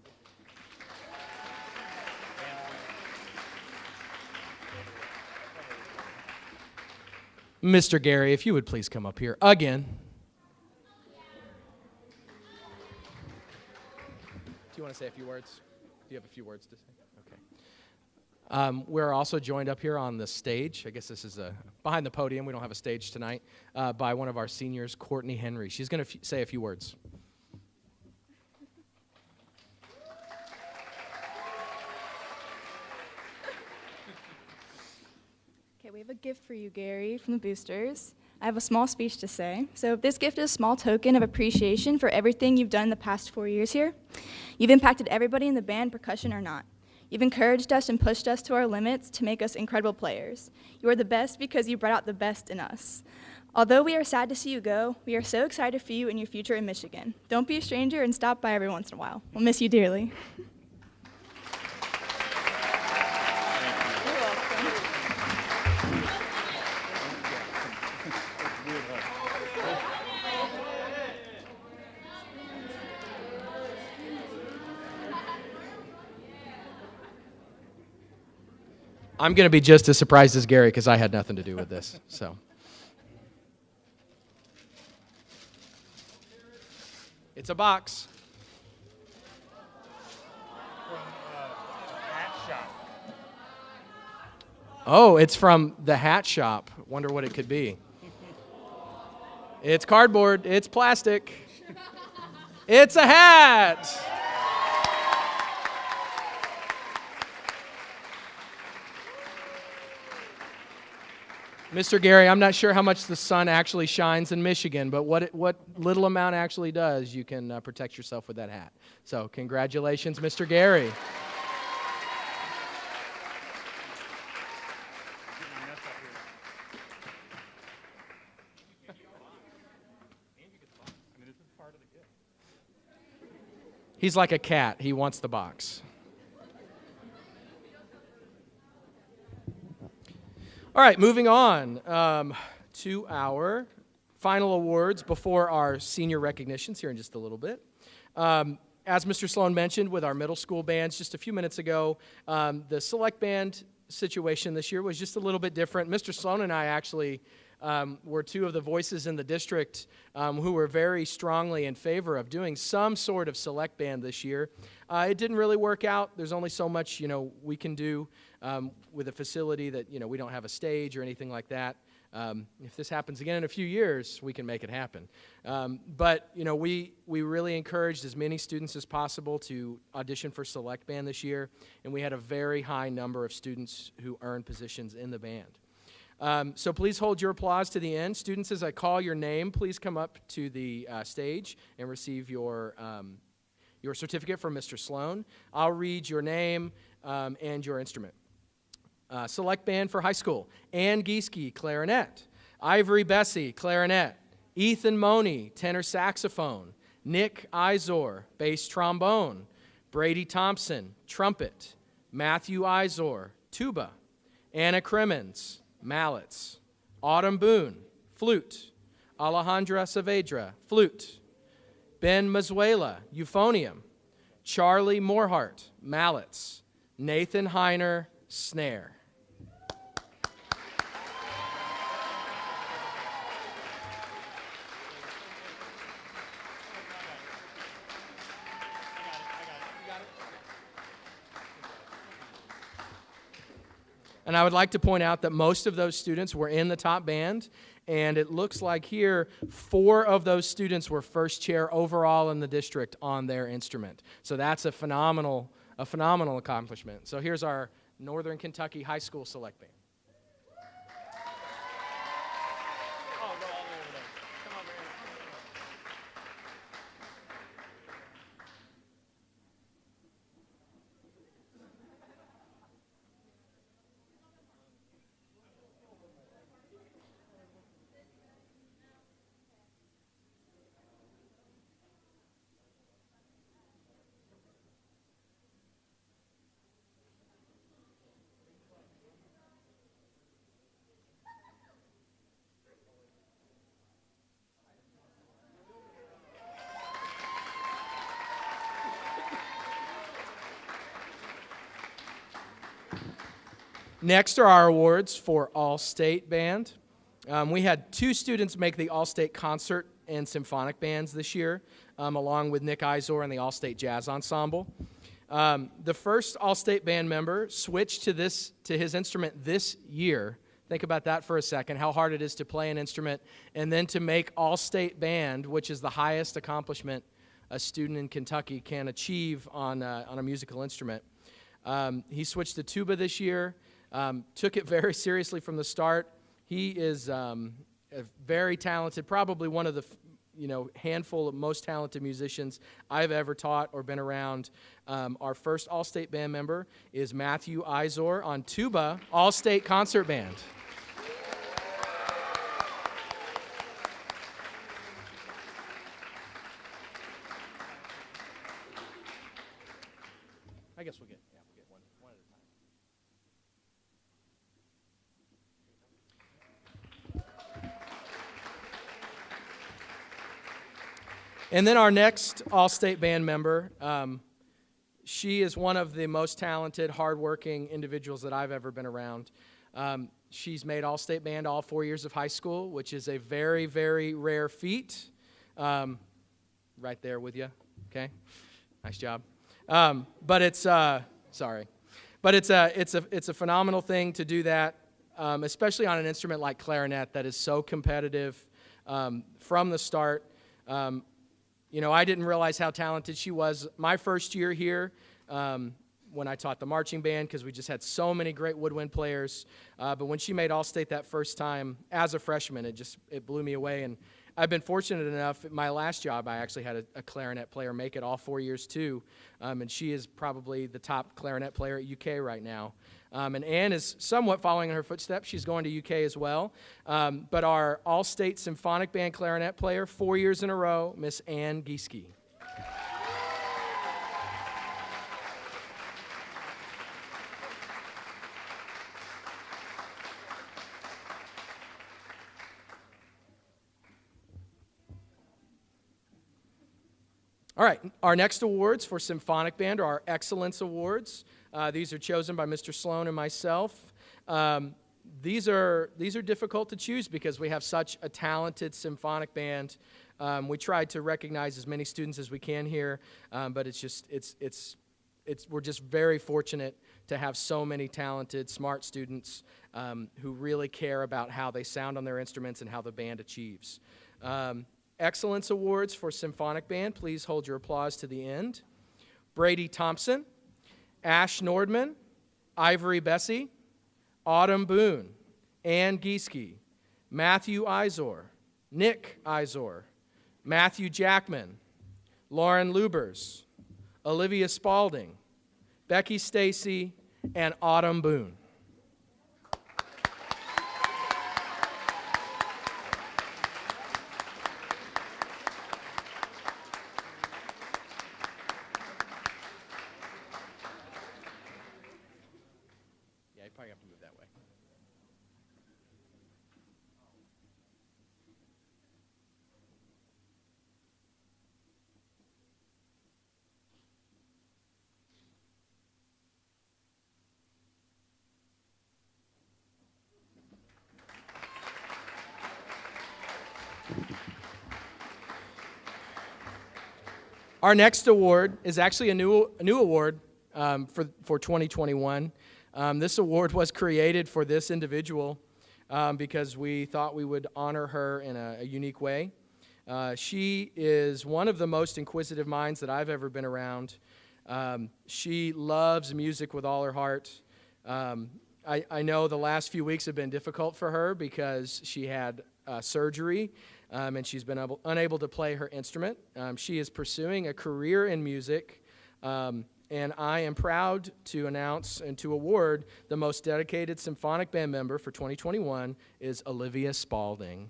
Mr. Gary, if you would please come up here again. Do you want to say a few words? Do you have a few words to say? Okay. We're also joined up here on the stage. I guess this is behind the podium. We don't have a stage tonight. By one of our seniors, Courtney Henry. She's going to say a few words. Okay, we have a gift for you, Gary, from the Boosters. I have a small speech to say. So this gift is a small token of appreciation for everything you've done the past 4 years here. You've impacted everybody in the band, percussion or not. You've encouraged us and pushed us to our limits to make us incredible players. You are the best because you brought out the best in us. Although we are sad to see you go, we are so excited for you and your future in Michigan. Don't be a stranger and stop by every once in a while. We'll miss you dearly. I'm going to be just as surprised as Gary because I had nothing to do with this. So, it's a box. Oh, it's from the hat shop. Wonder what it could be. It's cardboard. It's plastic. It's a hat. Mr. Gary, I'm not sure how much the sun actually shines in Michigan, but what little amount actually does, you can protect yourself with that hat. So congratulations, Mr. Gary. He's like a cat. He wants the box. All right, moving on to our final awards before our senior recognitions here in just a little bit. As Mr. Sloan mentioned with our middle school bands just a few minutes ago, the select band situation this year was just a little bit different. Mr. Sloan and I actually were two of the voices in the district who were very strongly in favor of doing some sort of select band this year. It didn't really work out. There's only so much, we can do with a facility that, we don't have a stage or anything like that. If this happens again in a few years, we can make it happen. But we really encouraged as many students as possible to audition for select band this year, and we had a very high number of students who earned positions in the band. So please hold your applause to the end. Students, as I call your name, please come up to the stage and receive your certificate from Mr. Sloan. I'll read your name and your instrument. Select band for high school: Ann Gieske, clarinet; Ivory Bessie, clarinet; Ethan Money, tenor saxophone; Nick Izor, bass trombone; Brady Thompson, trumpet; Matthew Izor, tuba; Anna Crimmins, mallets; Autumn Boone, flute; Alejandra Saavedra, flute; Ben Mazuela, euphonium; Charlie Morehart, mallets; Nathan Heiner, snare. And I would like to point out that most of those students were in the top band, and it looks like here 4 of those students were first chair overall in the district on their instrument. So that's a phenomenal accomplishment. So here's our Northern Kentucky High School Select Band. Next are our awards for All-State Band. We had 2 students make the All-State Concert and Symphonic Bands this year, along with Nick Izor and the All-State Jazz Ensemble. The first All-State Band member switched to his instrument this year. Think about that for a second, how hard it is to play an instrument and then to make All-State Band, which is the highest accomplishment a student in Kentucky can achieve on a musical instrument. He switched to tuba this year. Took it very seriously from the start. He is a very talented, probably one of the handful of most talented musicians I've ever taught or been around. Our first All-State Band member is Matthew Izor on tuba, All-State Concert Band. I guess we'll get one at a time. And then our next All-State Band member She is one of the most talented, hardworking individuals that I've ever been around. She's made all-state band all 4 years of high school, which is a very, very rare feat. Right there with you, okay? Nice job. But it's sorry, but it's a phenomenal thing to do that, especially on an instrument like clarinet that is so competitive from the start. You know, I didn't realize how talented she was my first year here when I taught the marching band, because we just had so many great woodwind players. But when she made All-State that first time as a freshman, it blew me away. And I've been fortunate enough, at my last job, I actually had a clarinet player make it all 4 years too. And she is probably the top clarinet player at UK right now. And Anne is somewhat following in her footsteps. She's going to UK as well. But our All-State Symphonic Band clarinet player, 4 years in a row, Miss Anne Gieske. All right, our next awards for Symphonic Band are our Excellence Awards. These are chosen by Mr. Sloan and myself. These are difficult to choose because we have such a talented symphonic band. We tried to recognize as many students as we can here, but we're just very fortunate to have so many talented, smart students who really care about how they sound on their instruments and how the band achieves. Excellence Awards for Symphonic Band, please hold your applause to the end. Brady Thompson, Ash Nordman, Ivory Bessie, Autumn Boone, Ann Gieske, Matthew Izor, Nick Izor, Matthew Jackman, Lauren Lubers, Olivia Spalding, Becky Stacy, and Autumn Boone. Yeah, you probably have to move that way. Our next award is actually a new award for 2021. This award was created for this individual because we thought we would honor her in a unique way. She is one of the most inquisitive minds that I've ever been around. She loves music with all her heart. I know the last few weeks have been difficult for her because she had surgery and she's been unable to play her instrument. She is pursuing a career in music, and I am proud to announce and to award the most dedicated symphonic band member for 2021 is Olivia Spalding.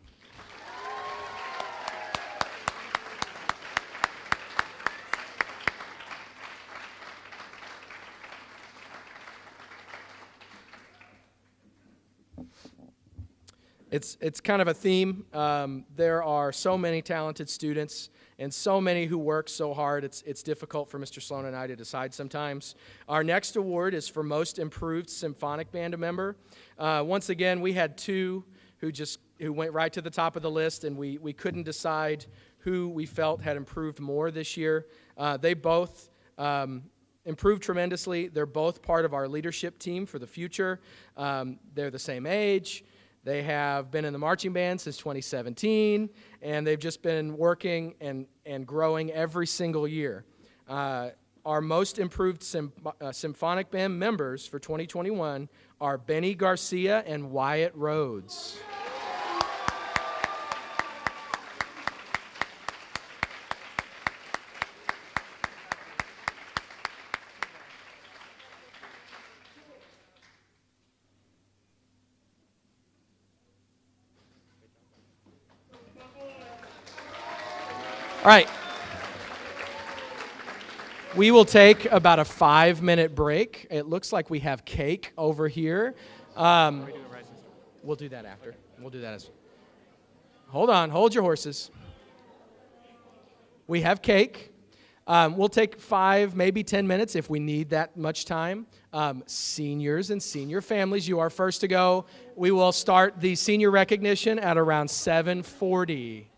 It's kind of a theme. There are so many talented students and so many who work so hard. It's difficult for Mr. Sloan and I to decide sometimes. Our next award is for Most Improved Symphonic Band Member. Once again, we had two who went right to the top of the list, and we couldn't decide who we felt had improved more this year. They both improved tremendously. They're both part of our leadership team for the future. They're the same age. They have been in the marching band since 2017, and they've just been working and growing every single year. Our most improved symphonic band members for 2021 are Benny Garcia and Wyatt Rhodes. All right. We will take about a 5-minute break. It looks like we have cake over here. We'll do that after. We'll do that as. Hold on. Hold your horses. We have cake. We'll take 5, maybe 10 minutes if we need that much time. Seniors and senior families, you are first to go. We will start the senior recognition at around 7:40.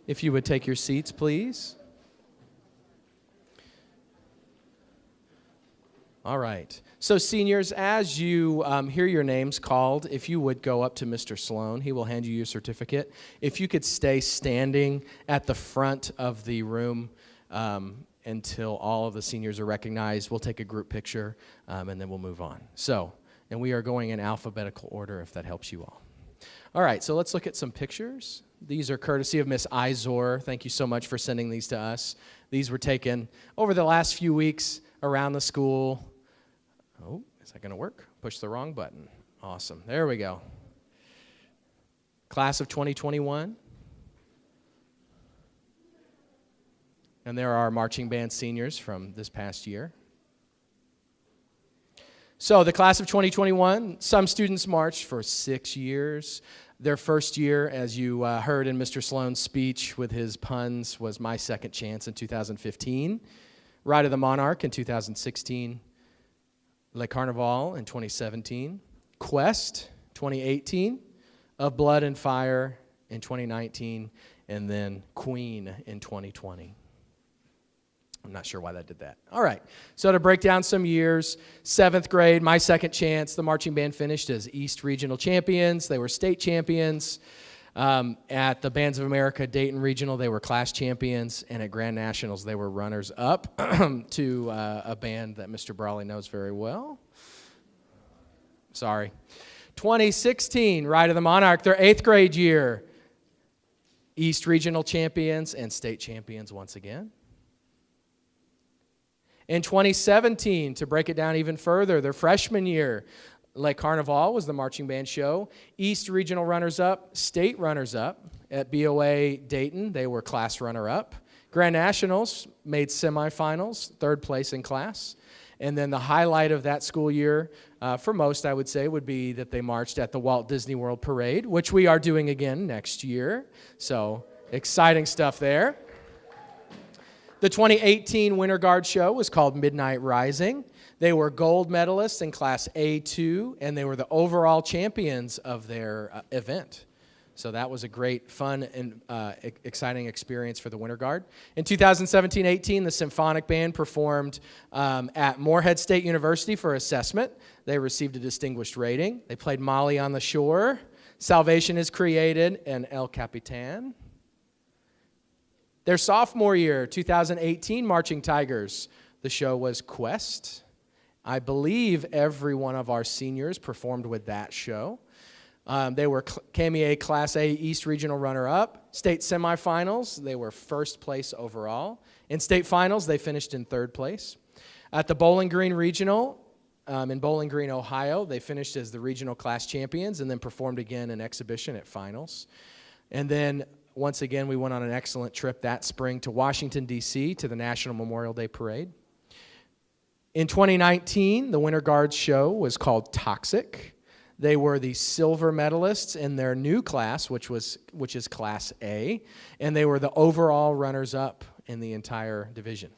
If you would take your seats, please. All right. So seniors, as you hear your names called, if you would go up to Mr. Sloan, he will hand you your certificate. If you could stay standing at the front of the room until all of the seniors are recognized, we'll take a group picture, and then we'll move on. So, and we are going in alphabetical order if that helps you all. All right, so let's look at some pictures. These are courtesy of Miss Izor. Thank you so much for sending these to us. These were taken over the last few weeks around the school. Oh, is that going to work? Push the wrong button. Awesome. There we go. Class of 2021. And there are marching band seniors from this past year. So the class of 2021, some students marched for 6 years. Their first year, as you heard in Mr. Sloan's speech with his puns, was My Second Chance in 2015. Ride of the Monarch in 2016. Le Carnaval in 2017, Quest 2018, Of Blood and Fire in 2019, and then Queen in 2020. I'm not sure why that did that. All right, so to break down some years, 7th grade, My Second Chance, the marching band finished as East Regional Champions. They were state champions. At the Bands of America Dayton Regional, they were class champions, and at Grand Nationals, they were runners-up to a band that Mr. Brawley knows very well. Sorry. 2016, Ride of the Monarch, their 8th grade year. East Regional champions and state champions once again. In 2017, to break it down even further, their freshman year, Le Carnaval was the marching band show. East Regional runners-up, state runners-up. At BOA Dayton, they were class runner-up. Grand Nationals made semifinals, 3rd place in class. And then the highlight of that school year, for most, I would say, would be that they marched at the Walt Disney World Parade, which we are doing again next year. So exciting stuff there. The 2018 Winter Guard show was called Midnight Rising. They were gold medalists in Class A2, and they were the overall champions of their event. So that was a great, fun, and exciting experience for the Winter Guard. In 2017-18, the Symphonic Band performed at Morehead State University for assessment. They received a distinguished rating. They played Molly on the Shore, Salvation is Created, and El Capitan. Their sophomore year, 2018, Marching Tigers, the show was Quest. I believe every one of our seniors performed with that show. They were KMEA Class A East Regional runner-up. State semifinals, they were 1st place overall. In state finals, they finished in 3rd place. At the Bowling Green Regional in Bowling Green, Ohio, they finished as the regional class champions and then performed again in exhibition at finals. And then, once again, we went on an excellent trip that spring to Washington, D.C., to the National Memorial Day Parade. In 2019, the Winter Guards show was called Toxic. They were the silver medalists in their new class, which is Class A, and they were the overall runners-up in the entire division.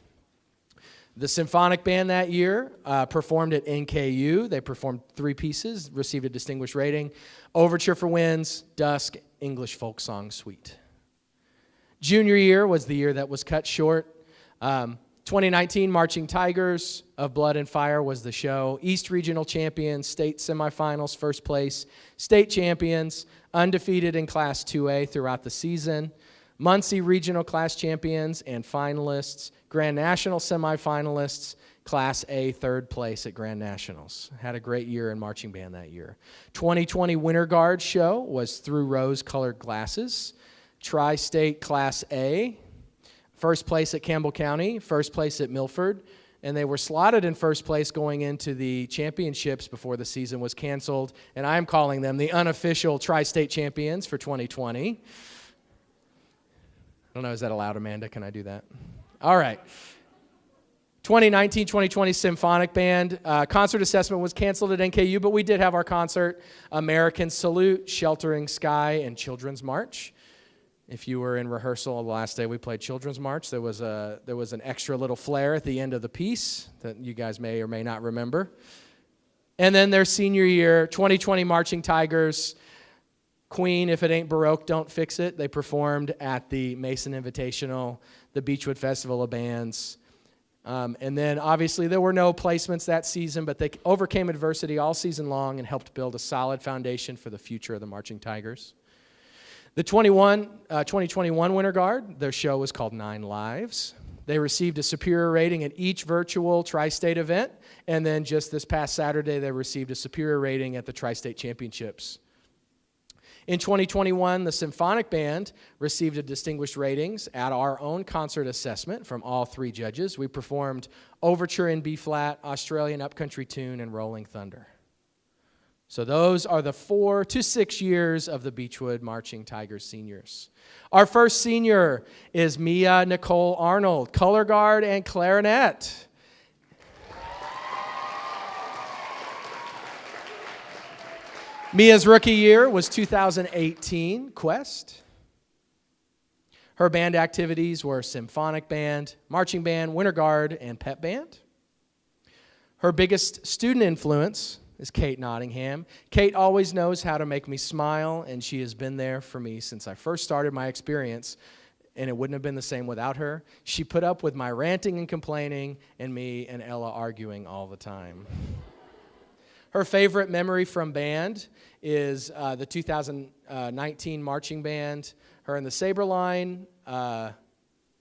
The Symphonic Band that year performed at NKU. They performed 3 pieces, received a distinguished rating: Overture for Winds, Dusk, English Folk Song Suite. Junior year was the year that was cut short. 2019 Marching Tigers, Of Blood and Fire was the show. East Regional champions, state semifinals, 1st place. State champions, undefeated in Class 2A throughout the season. Muncie Regional class champions and finalists. Grand National semifinalists, Class A 3rd place at Grand Nationals. Had a great year in marching band that year. 2020 Winter Guard show was Through Rose-Colored Glasses. Tri-State Class A. 1st place at Campbell County, 1st place at Milford, and they were slotted in 1st place going into the championships before the season was canceled, and I'm calling them the unofficial Tri-State champions for 2020. I don't know, is that allowed, Amanda? Can I do that? All right. 2019-2020 Symphonic Band. Concert assessment was canceled at NKU, but we did have our concert. American Salute, Sheltering Sky, and Children's March. If you were in rehearsal the last day we played Children's March, there was an extra little flair at the end of the piece that you guys may or may not remember. And then their senior year, 2020 Marching Tigers, Queen, If It Ain't Baroque, Don't Fix It. They performed at the Mason Invitational, the Beechwood Festival of Bands. And then, obviously, there were no placements that season, but they overcame adversity all season long and helped build a solid foundation for the future of the Marching Tigers. The 2021 Winter Guard, their show was called 9 Lives. They received a superior rating at each virtual Tri-State event, and then just this past Saturday, they received a superior rating at the Tri-State Championships. In 2021, the Symphonic Band received a distinguished ratings at our own concert assessment from all 3 judges. We performed Overture in B-flat, Australian Upcountry Tune, and Rolling Thunder. So those are the 4 to 6 years of the Beechwood Marching Tigers seniors. Our first senior is Mia Nicole Arnold, color guard and clarinet. Mia's rookie year was 2018 Quest. Her band activities were Symphonic Band, Marching Band, Winter Guard, and Pep Band. Her biggest student influence is Kate Nottingham. Kate always knows how to make me smile, and she has been there for me since I first started my experience, and it wouldn't have been the same without her. She put up with my ranting and complaining and me and Ella arguing all the time. Her favorite memory from band is the 2019 marching band, her and the Saber line.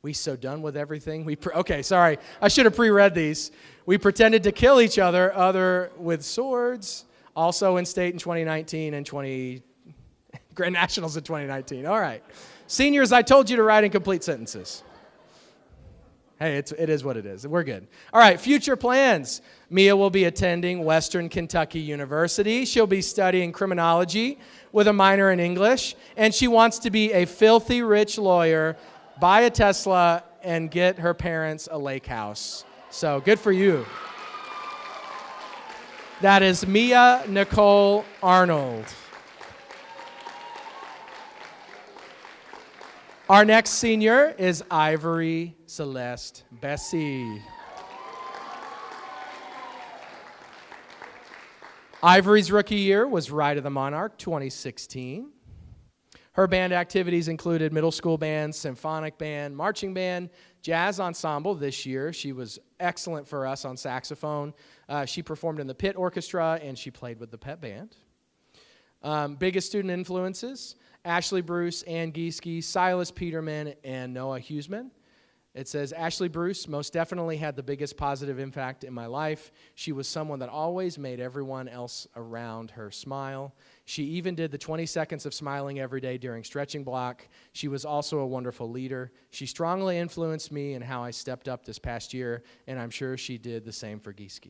We so done with everything. Okay, sorry. I should have pre-read these. We pretended to kill each other with swords. Also in state in 2019 and Grand Nationals in 2019. All right. Seniors, I told you to write in complete sentences. Hey, it is what it is. We're good. All right, future plans. Mia will be attending Western Kentucky University. She'll be studying criminology with a minor in English, and she wants to be a filthy rich lawyer, buy a Tesla, and get her parents a lake house. So good for you. That is Mia Nicole Arnold. Our next senior is Ivory Celeste Bessie. Ivory's rookie year was Ride of the Monarch 2016. Her band activities included middle school band, symphonic band, marching band, jazz ensemble this year. She was excellent for us on saxophone. She performed in the pit orchestra, and she played with the pep band. Biggest student influences: Ashley Bruce, Ann Gieske, Silas Peterman, and Noah Huseman. It says, Ashley Bruce most definitely had the biggest positive impact in my life. She was someone that always made everyone else around her smile. She even did the 20 seconds of smiling every day during stretching block. She was also a wonderful leader. She strongly influenced me in how I stepped up this past year, and I'm sure she did the same for Gieske.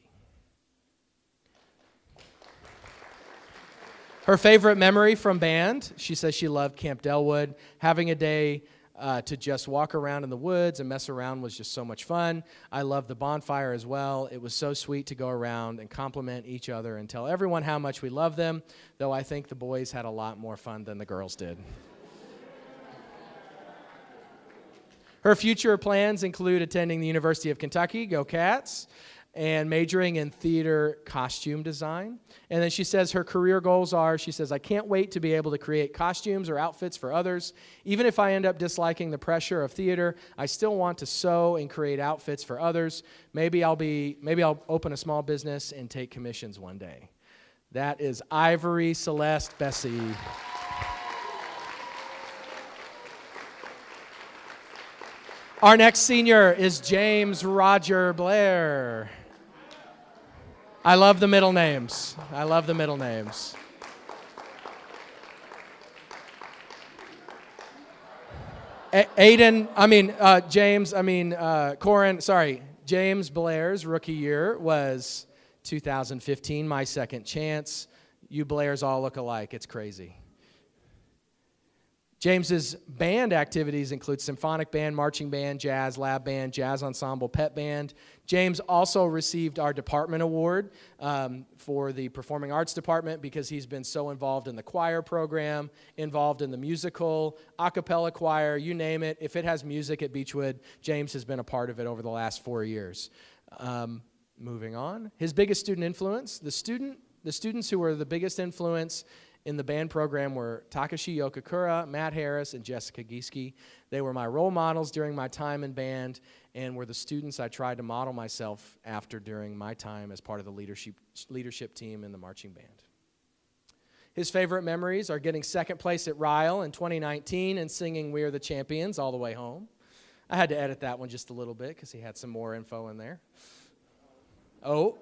Her favorite memory from band, she says she loved Camp Delwood. Having a day to just walk around in the woods and mess around was just so much fun. I loved the bonfire as well. It was so sweet to go around and compliment each other and tell everyone how much we love them, though I think the boys had a lot more fun than the girls did. Her future plans include attending the University of Kentucky, go Cats, and majoring in theater costume design. And then she says her career goals are, she says, I can't wait to be able to create costumes or outfits for others. Even if I end up disliking the pressure of theater, I still want to sew and create outfits for others. Maybe I'll open a small business and take commissions one day. That is Ivory Celeste Bessie. Our next senior is James Roger Blair. I love the middle names. I love the middle names. James Blair's rookie year was 2015, my second chance. You Blairs all look alike. It's crazy. James's band activities include symphonic band, marching band, jazz, lab band, jazz ensemble, pep band. James also received our department award for the performing arts department because he's been so involved in the choir program, involved in the musical, a cappella choir, you name it. If it has music at Beechwood, James has been a part of it over the last 4 years. Moving on. His biggest student influence, the students who were the biggest influence in the band program were Takashi Yokakura, Matt Harris, and Jessica Gieske. They were my role models during my time in band and were the students I tried to model myself after during my time as part of the leadership team in the marching band. His favorite memories are getting second place at Ryle in 2019 and singing We Are the Champions all the way home. I had to edit that one just a little bit because he had some more info in there. Oh.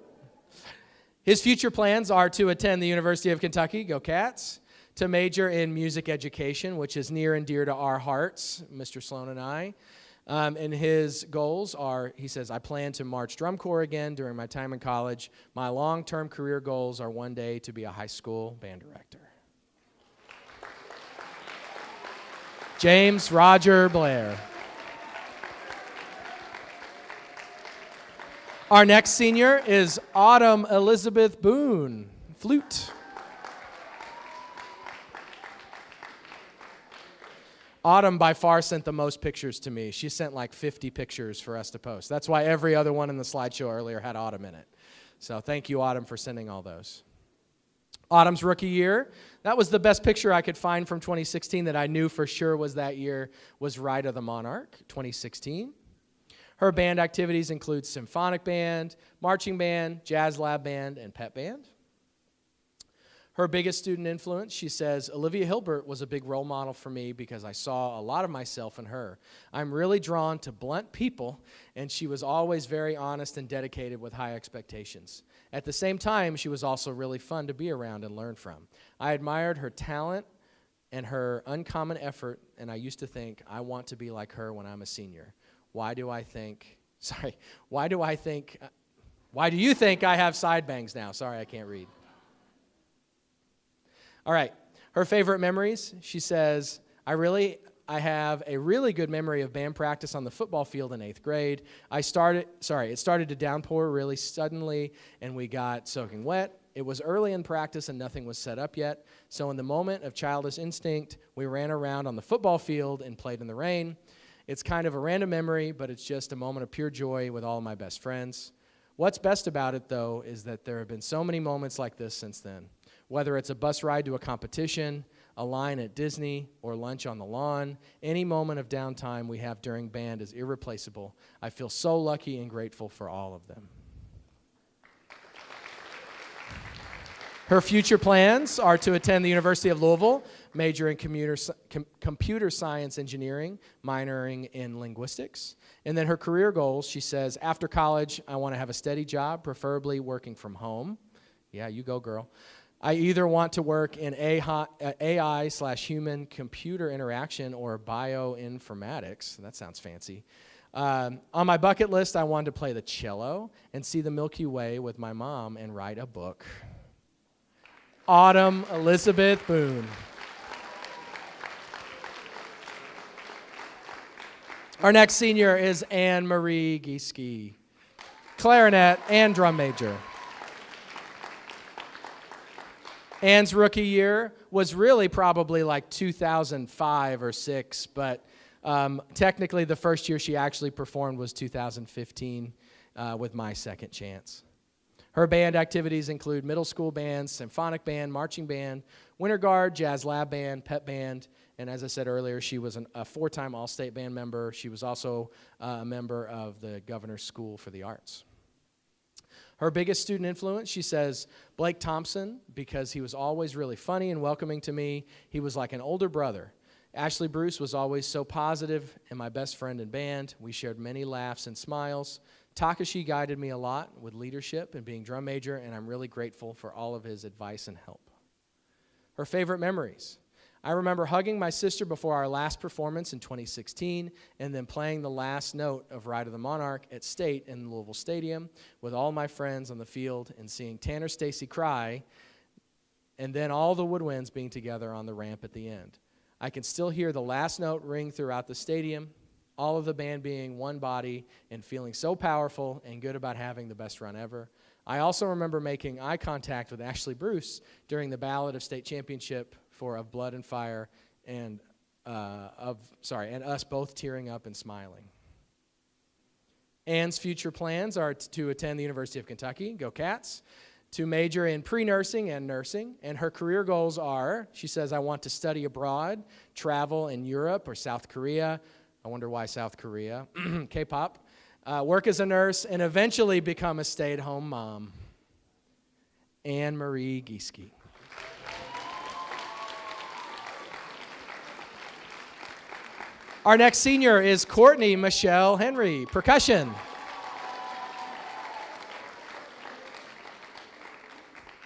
His future plans are to attend the University of Kentucky, go Cats, to major in music education, which is near and dear to our hearts, Mr. Sloan and I. And his goals are, he says, I plan to march drum corps again during my time in college. My long-term career goals are one day to be a high school band director. James Roger Blair. Our next senior is Autumn Elizabeth Boone, flute. Autumn by far sent the most pictures to me. She sent like 50 pictures for us to post. That's why every other one in the slideshow earlier had Autumn in it. So thank you, Autumn, for sending all those. Autumn's rookie year, that was the best picture I could find from 2016 that I knew for sure was that year, was Ride of the Monarch, 2016. Her band activities include symphonic band, marching band, jazz lab band, and pep band. Her biggest student influence, she says, Olivia Hilbert was a big role model for me because I saw a lot of myself in her. I'm really drawn to blunt people, and she was always very honest and dedicated with high expectations. At the same time, she was also really fun to be around and learn from. I admired her talent and her uncommon effort, and I used to think, I want to be like her when I'm a senior. Why do you think I have side bangs now? Sorry, I can't read. All right, her favorite memories, she says, I have a really good memory of band practice on the football field in 8th grade. It started to downpour really suddenly, and we got soaking wet. It was early in practice, and nothing was set up yet. So in the moment of childish instinct, we ran around on the football field and played in the rain. It's kind of a random memory, but it's just a moment of pure joy with all of my best friends. What's best about it, though, is that there have been so many moments like this since then. Whether it's a bus ride to a competition, a line at Disney, or lunch on the lawn, any moment of downtime we have during band is irreplaceable. I feel so lucky and grateful for all of them. Her future plans are to attend the University of Louisville, major in computer science engineering, minoring in linguistics. And then her career goals, she says, after college, I want to have a steady job, preferably working from home. Yeah, you go, girl. I either want to work in AI/human computer interaction or bioinformatics. That sounds fancy. On my bucket list, I wanted to play the cello and see the Milky Way with my mom and write a book. Autumn Elizabeth Boone. Our next senior is Anne Marie Gieske, clarinet and drum major. Anne's rookie year was really probably like 2005 or 6, but technically the first year she actually performed was 2015 with My Second Chance. Her band activities include middle school bands, symphonic band, marching band, winter guard, jazz lab band, pep band, and as I said earlier, she was a 4-time All-State band member. She was also a member of the Governor's School for the Arts. Her biggest student influence, she says, Blake Thompson, because he was always really funny and welcoming to me. He was like an older brother. Ashley Bruce was always so positive and my best friend in band. We shared many laughs and smiles. Takashi guided me a lot with leadership and being drum major, and I'm really grateful for all of his advice and help. Her favorite memories. I remember hugging my sister before our last performance in 2016 and then playing the last note of Ride of the Monarch at State in Louisville Stadium with all my friends on the field and seeing Tanner Stacy cry and then all the woodwinds being together on the ramp at the end. I can still hear the last note ring throughout the stadium, all of the band being one body and feeling so powerful and good about having the best run ever. I also remember making eye contact with Ashley Bruce during the Ballad of State Championship for Of Blood and Fire and us both tearing up and smiling. Anne's future plans are to attend the University of Kentucky, go Cats, to major in pre-nursing and nursing, and her career goals are, she says, I want to study abroad, travel in Europe or South Korea. I wonder why South Korea. K-pop. Work as a nurse, and eventually become a stay-at-home mom. Anne-Marie Gieske. Our next senior is Courtney Michelle Henry, percussion.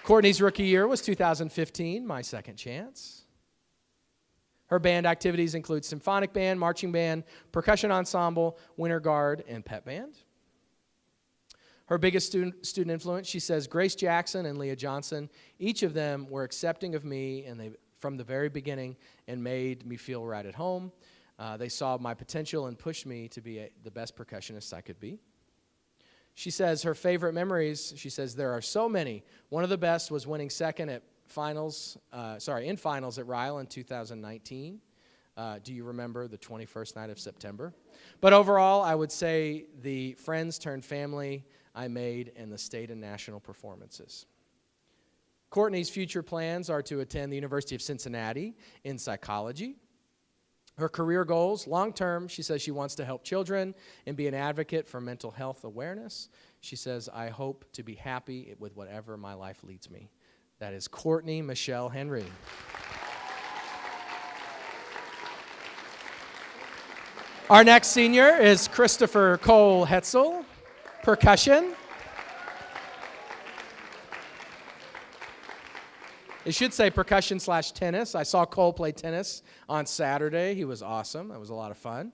Courtney's rookie year was 2015, my second chance. Her band activities include symphonic band, marching band, percussion ensemble, winter guard, and pep band. Her biggest student influence, she says, Grace Jackson and Leah Johnson. Each of them were accepting of me and they from the very beginning and made me feel right at home. They saw my potential and pushed me to be the best percussionist I could be. She says her favorite memories, she says there are so many. One of the best was winning second at in finals at Ryle in 2019. Do you remember the 21st night of September? But overall, I would say the friends turned family I made and the state and national performances. Courtney's future plans are to attend the University of Cincinnati in psychology. Her career goals, long-term, she says she wants to help children and be an advocate for mental health awareness. She says, I hope to be happy with whatever my life leads me. That is Courtney Michelle Henry. Our next senior is Christopher Cole Hetzel, percussion. It should say percussion/tennis. I saw Cole play tennis on Saturday. He was awesome. That was a lot of fun.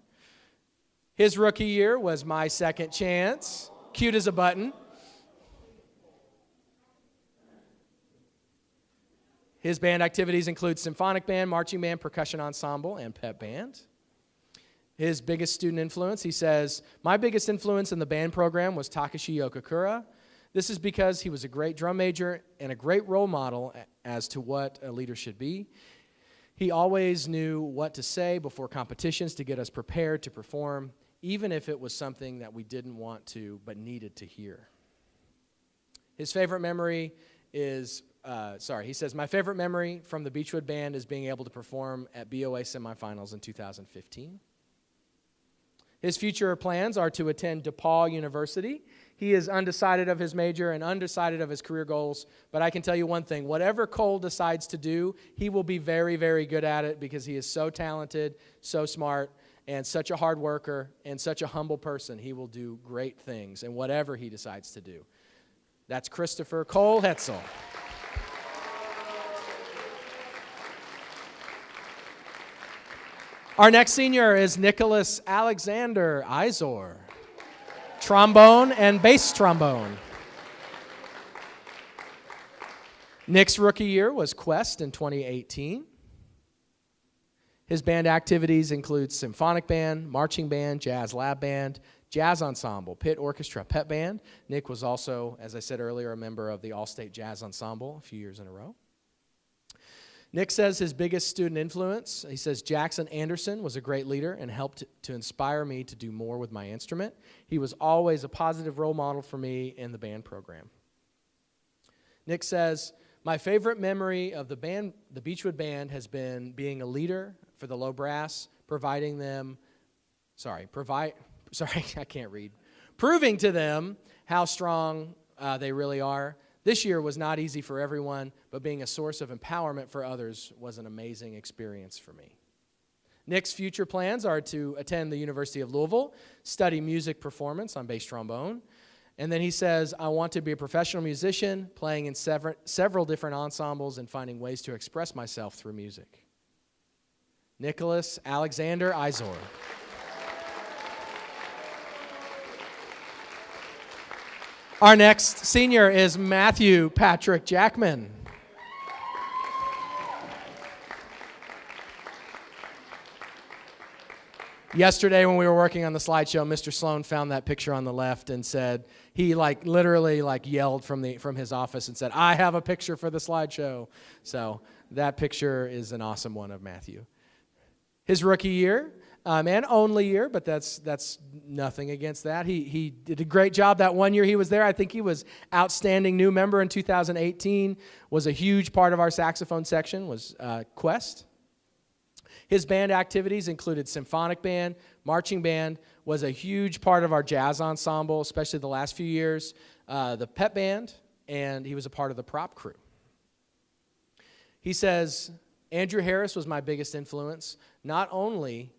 His rookie year was my second chance. Cute as a button. His band activities include symphonic band, marching band, percussion ensemble, and pep band. His biggest student influence, he says, my biggest influence in the band program was Takashi Yokokura. This is because he was a great drum major and a great role model as to what a leader should be. He always knew what to say before competitions to get us prepared to perform, even if it was something that we didn't want to but needed to hear. His favorite memory is, he says, my favorite memory from the Beechwood Band is being able to perform at BOA semifinals in 2015. His future plans are to attend DePaul University. He is undecided of his major and undecided of his career goals, but I can tell you one thing, whatever Cole decides to do, he will be very, very good at it because he is so talented, so smart, and such a hard worker, and such a humble person. He will do great things in whatever he decides to do. That's Christopher Cole Hetzel. Our next senior is Nicholas Alexander Izor, trombone and bass trombone. Nick's rookie year was Quest in 2018. His band activities include symphonic band, marching band, jazz lab band, jazz ensemble, pit orchestra, pep band. Nick was also, as I said earlier, a member of the All-State Jazz Ensemble a few years in a row. Nick says his biggest student influence, he says Jackson Anderson was a great leader and helped to inspire me to do more with my instrument. He was always a positive role model for me in the band program. Nick says, my favorite memory of the Beechwood Band has been being a leader for the low brass, proving to them how strong they really are. This year was not easy for everyone, but being a source of empowerment for others was an amazing experience for me. Nick's future plans are to attend the University of Louisville, study music performance on bass trombone, and then he says, I want to be a professional musician, playing in several different ensembles and finding ways to express myself through music. Nicholas Alexander Izor. Our next senior is Matthew Patrick Jackman. Yesterday when we were working on the slideshow, Mr. Sloan found that picture on the left and said, he literally yelled from his office and said, I have a picture for the slideshow. So that picture is an awesome one of Matthew. His rookie year, and only year, but that's nothing against that. He did a great job that 1 year he was there. I think he was outstanding new member in 2018, was a huge part of our saxophone section, was Quest. His band activities included symphonic band, marching band, was a huge part of our jazz ensemble, especially the last few years, the pep band, and he was a part of the prop crew. He says, Andrew Harris was my biggest influence. Not only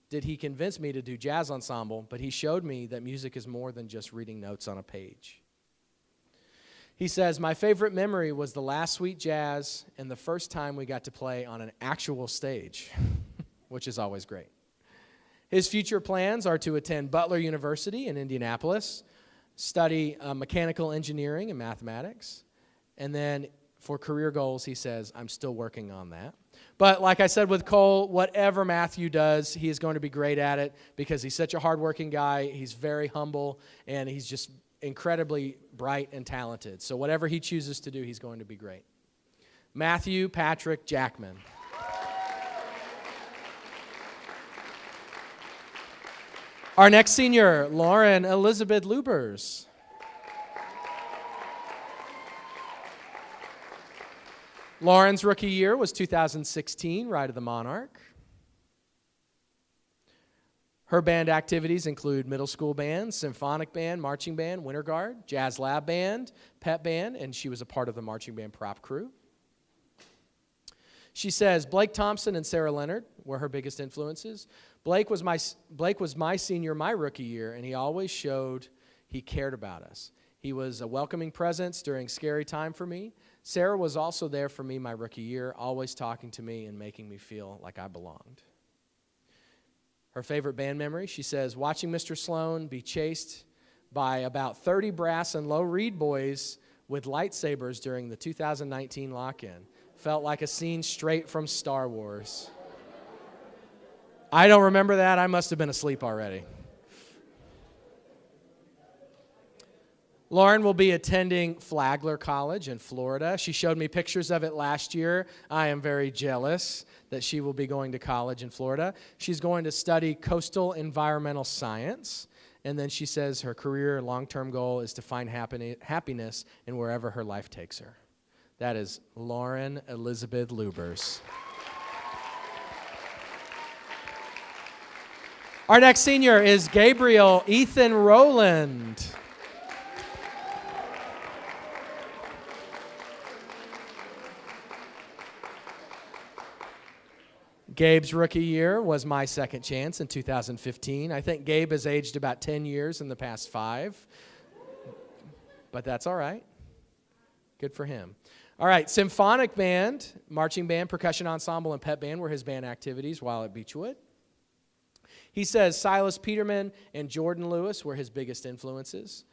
did he convince me to do jazz ensemble, but he showed me that music is more than just reading notes on a page. He says, my favorite memory was the last Sweet Jazz and the first time we got to play on an actual stage, which is always great. His future plans are to attend Butler University in Indianapolis, study mechanical engineering and mathematics, and then for career goals, he says, I'm still working on that. But like I said with Cole, whatever Matthew does, he is going to be great at it because he's such a hardworking guy, he's very humble, and he's just incredibly bright and talented. So whatever he chooses to do, he's going to be great. Matthew Patrick Jackman. Our next senior, Lauren Elizabeth Lubers. Lauren's rookie year was 2016, Ride of the Monarch. Her band activities include middle school band, symphonic band, marching band, winter guard, jazz lab band, pep band, and she was a part of the marching band prop crew. She says Blake Thompson and Sarah Leonard were her biggest influences. Blake was my senior my rookie year, and he always showed he cared about us. He was a welcoming presence during scary time for me. Sarah was also there for me my rookie year, always talking to me and making me feel like I belonged. Her favorite band memory, she says, watching Mr. Sloan be chased by about 30 brass and low reed boys with lightsabers during the 2019 lock-in. Felt like a scene straight from Star Wars. I don't remember that. I must have been asleep already. Lauren will be attending Flagler College in Florida. She showed me pictures of it last year. I am very jealous that she will be going to college in Florida. She's going to study coastal environmental science, and then she says her career long-term goal is to find happiness in wherever her life takes her. That is Lauren Elizabeth Lubers. Our next senior is Gabriel Ethan Rowland. Gabe's rookie year was my second chance in 2015. I think Gabe has aged about 10 years in the past 5, but that's all right. Good for him. All right, symphonic band, marching band, percussion ensemble, and pep band were his band activities while at Beechwood. He says Silas Peterman and Jordan Lewis were his biggest influences.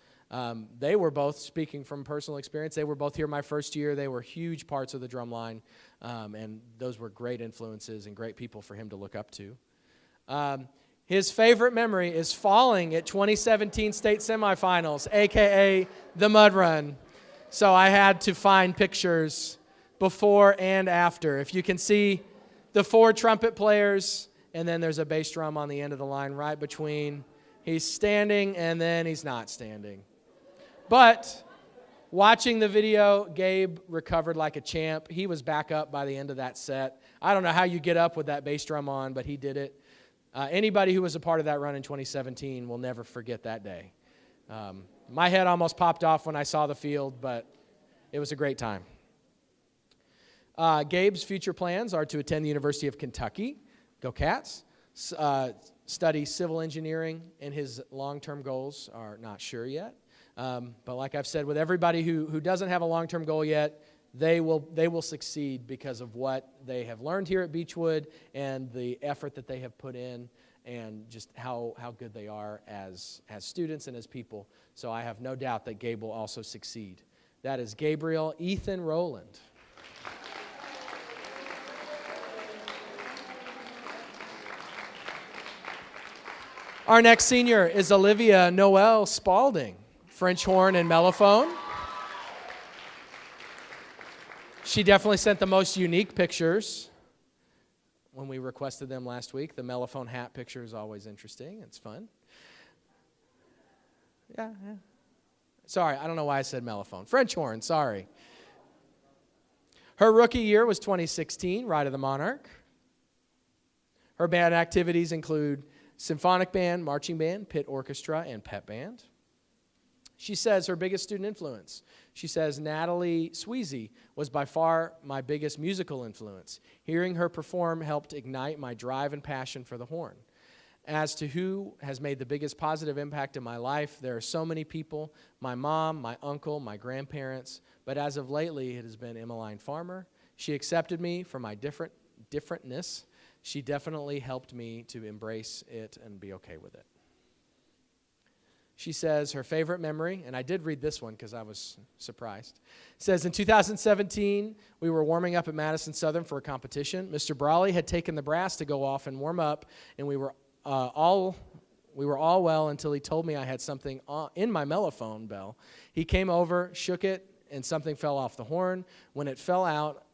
They were both, speaking from personal experience, they were both here my first year. They were huge parts of the drum line, and those were great influences and great people for him to look up to. His favorite memory is falling at 2017 state semifinals, a.k.a. the Mud Run. So I had to find pictures before and after. If you can see the 4 trumpet players, and then there's a bass drum on the end of the line right between. He's standing, and then he's not standing. But watching the video, Gabe recovered like a champ. He was back up by the end of that set. I don't know how you get up with that bass drum on, but he did it. Anybody who was a part of that run in 2017 will never forget that day. My head almost popped off when I saw the field, but it was a great time. Gabe's future plans are to attend the University of Kentucky, go Cats, study civil engineering, and his long-term goals are not sure yet. But like I've said, with everybody who doesn't have a long-term goal yet, they will succeed because of what they have learned here at Beechwood and the effort that they have put in and just how good they are as students and as people. So I have no doubt that Gabe will also succeed. That is Gabriel Ethan Rowland. Our next senior is Olivia Noel Spalding, French horn and mellophone. She definitely sent the most unique pictures. when we requested them last week. The mellophone hat picture is always interesting. It's fun. Yeah. Sorry, I don't know why I said mellophone. French horn, sorry. Her rookie year was 2016, Ride of the Monarch. Her band activities include symphonic band, marching band, pit orchestra, and pep band. She says her biggest student influence. She says Natalie Sweezy was by far my biggest musical influence. Hearing her perform helped ignite my drive and passion for the horn. As to who has made the biggest positive impact in my life, there are so many people, my mom, my uncle, my grandparents, but as of lately, it has been Emmeline Farmer. She accepted me for my differentness. She definitely helped me to embrace it and be okay with it. She says her favorite memory, and I did read this one because I was surprised, says in 2017, we were warming up at Madison Southern for a competition. Mr. Brawley had taken the brass to go off and warm up, and we were all well until he told me I had something in my mellophone bell. He came over, shook it, and something fell off the horn. When it fell out,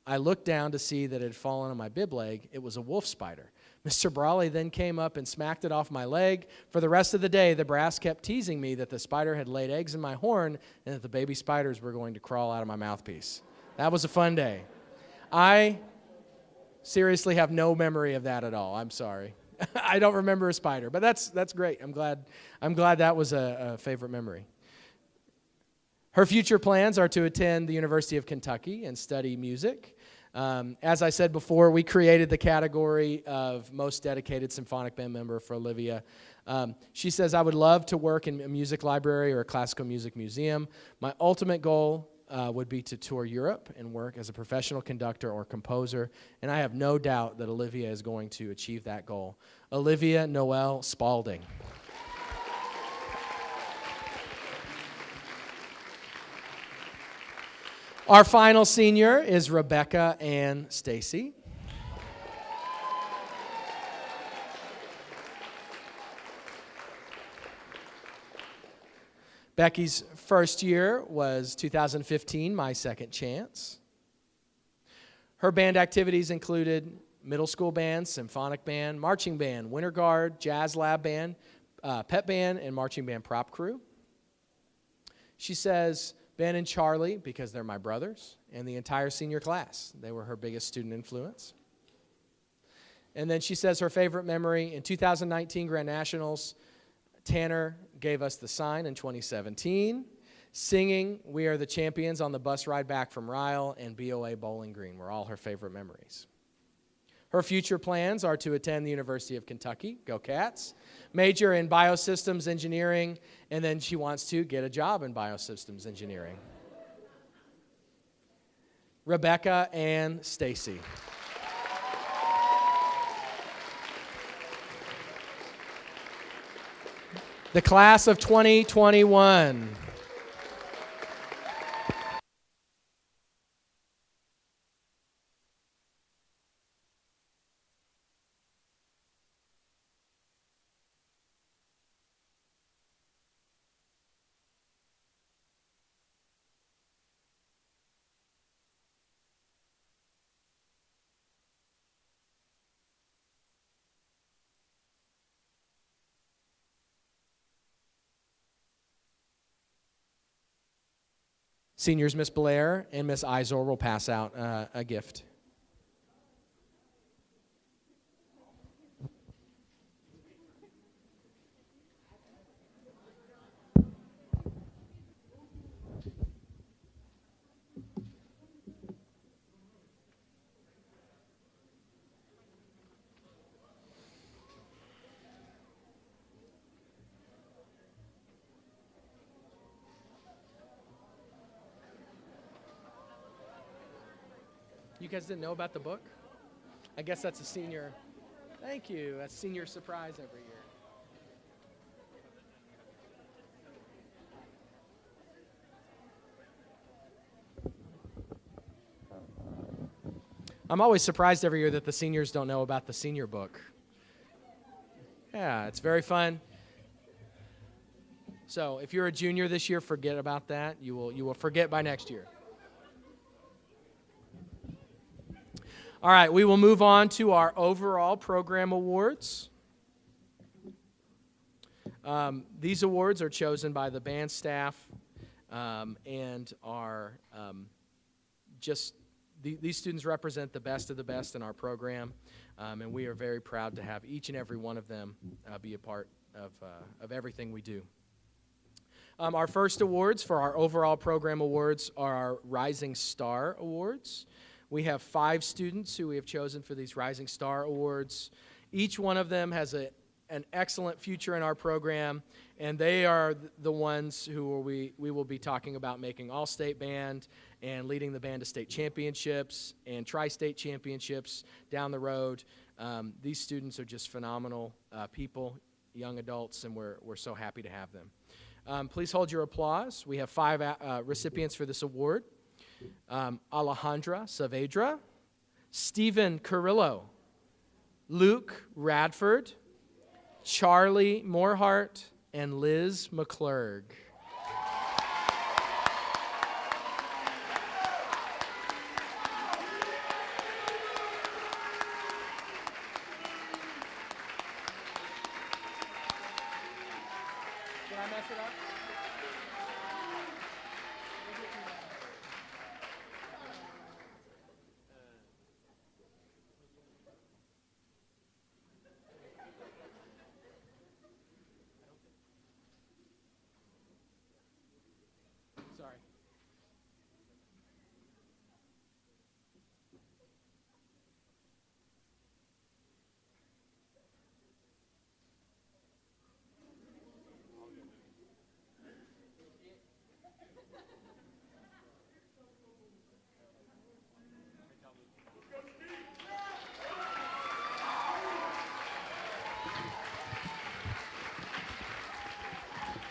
I looked down to see that it had fallen on my bib leg. It was a wolf spider. Mr. Brawley then came up and smacked it off my leg. For the rest of the day, the brass kept teasing me that the spider had laid eggs in my horn and that the baby spiders were going to crawl out of my mouthpiece. That was a fun day. I seriously have no memory of that at all. I'm sorry. I don't remember a spider, but that's great. I'm glad that was a favorite memory. Her future plans are to attend the University of Kentucky and study music. As I said before, we created the category of most dedicated symphonic band member for Olivia. She says, I would love to work in a music library or a classical music museum. My ultimate goal would be to tour Europe and work as a professional conductor or composer, and I have no doubt that Olivia is going to achieve that goal. Olivia Noel Spalding. Our final senior is Rebecca Ann Stacy. Becky's first year was 2015, My Second Chance. Her band activities included middle school band, symphonic band, marching band, winter guard, jazz lab band, pep band, and marching band prop crew. She says Ben and Charlie, because they're my brothers, and the entire senior class. They were her biggest student influence. And then she says her favorite memory in 2019 Grand Nationals, Tanner gave us the sign in 2017. Singing We Are the Champions on the bus ride back from Ryle and BOA Bowling Green were all her favorite memories. Her future plans are to attend the University of Kentucky, go Cats, major in biosystems engineering, and then she wants to get a job in biosystems engineering. Rebecca Ann Stacy. The class of 2021. Seniors, Miss Blair and Miss Izor will pass out a gift. You guys didn't know about the book? I guess that's a senior. Thank you. That's senior surprise every year. I'm always surprised every year that the seniors don't know about the senior book. Yeah, it's very fun. So if you're a junior this year, forget about that. You will forget by next year. All right, we will move on to our overall program awards. These awards are chosen by the band staff and are these students represent the best of the best in our program, and we are very proud to have each and every one of them be a part of everything we do. Our first awards for our overall program awards are our Rising Star Awards. We have 5 students who we have chosen for these Rising Star Awards. Each one of them has an excellent future in our program, and they are the ones who we will be talking about making all-state band and leading the band to state championships and tri-state championships down the road. These students are just phenomenal people, young adults, and we're so happy to have them. Please hold your applause. We have 5 recipients for this award. Alejandra Saavedra, Stephen Carrillo, Luke Radford, Charlie Morehart, and Liz McClurg. Did I mess it up? Sorry.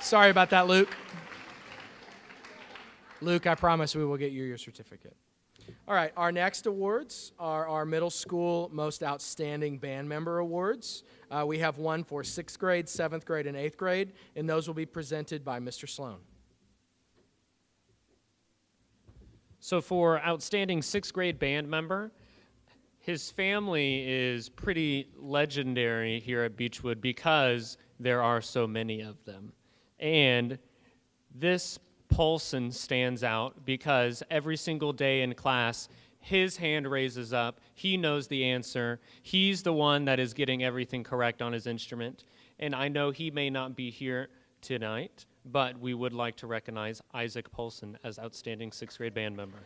Sorry about that, Luke. Luke, I promise we will get you your certificate. All right, our next awards are our middle school Most Outstanding Band Member Awards. We have one for 6th grade, 7th grade, and 8th grade, and those will be presented by Mr. Sloan. So for Outstanding 6th grade band member, his family is pretty legendary here at Beechwood because there are so many of them. And this Polson stands out because every single day in class, his hand raises up. He knows the answer. He's the one that is getting everything correct on his instrument. And I know he may not be here tonight, but we would like to recognize Isaac Polson as Outstanding 6th grade band member.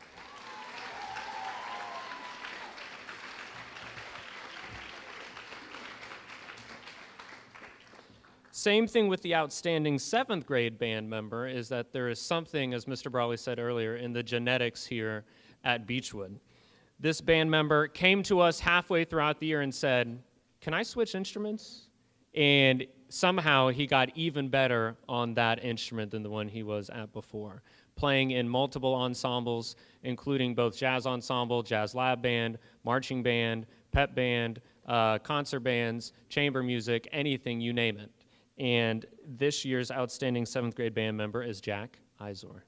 Same thing with the Outstanding 7th grade band member is that there is something, as Mr. Brawley said earlier, in the genetics here at Beechwood. This band member came to us halfway throughout the year and said, "Can I switch instruments?" And somehow he got even better on that instrument than the one he was at before, playing in multiple ensembles, including both jazz ensemble, jazz lab band, marching band, pep band, concert bands, chamber music, anything, you name it. And this year's Outstanding 7th grade band member is Jack Izor.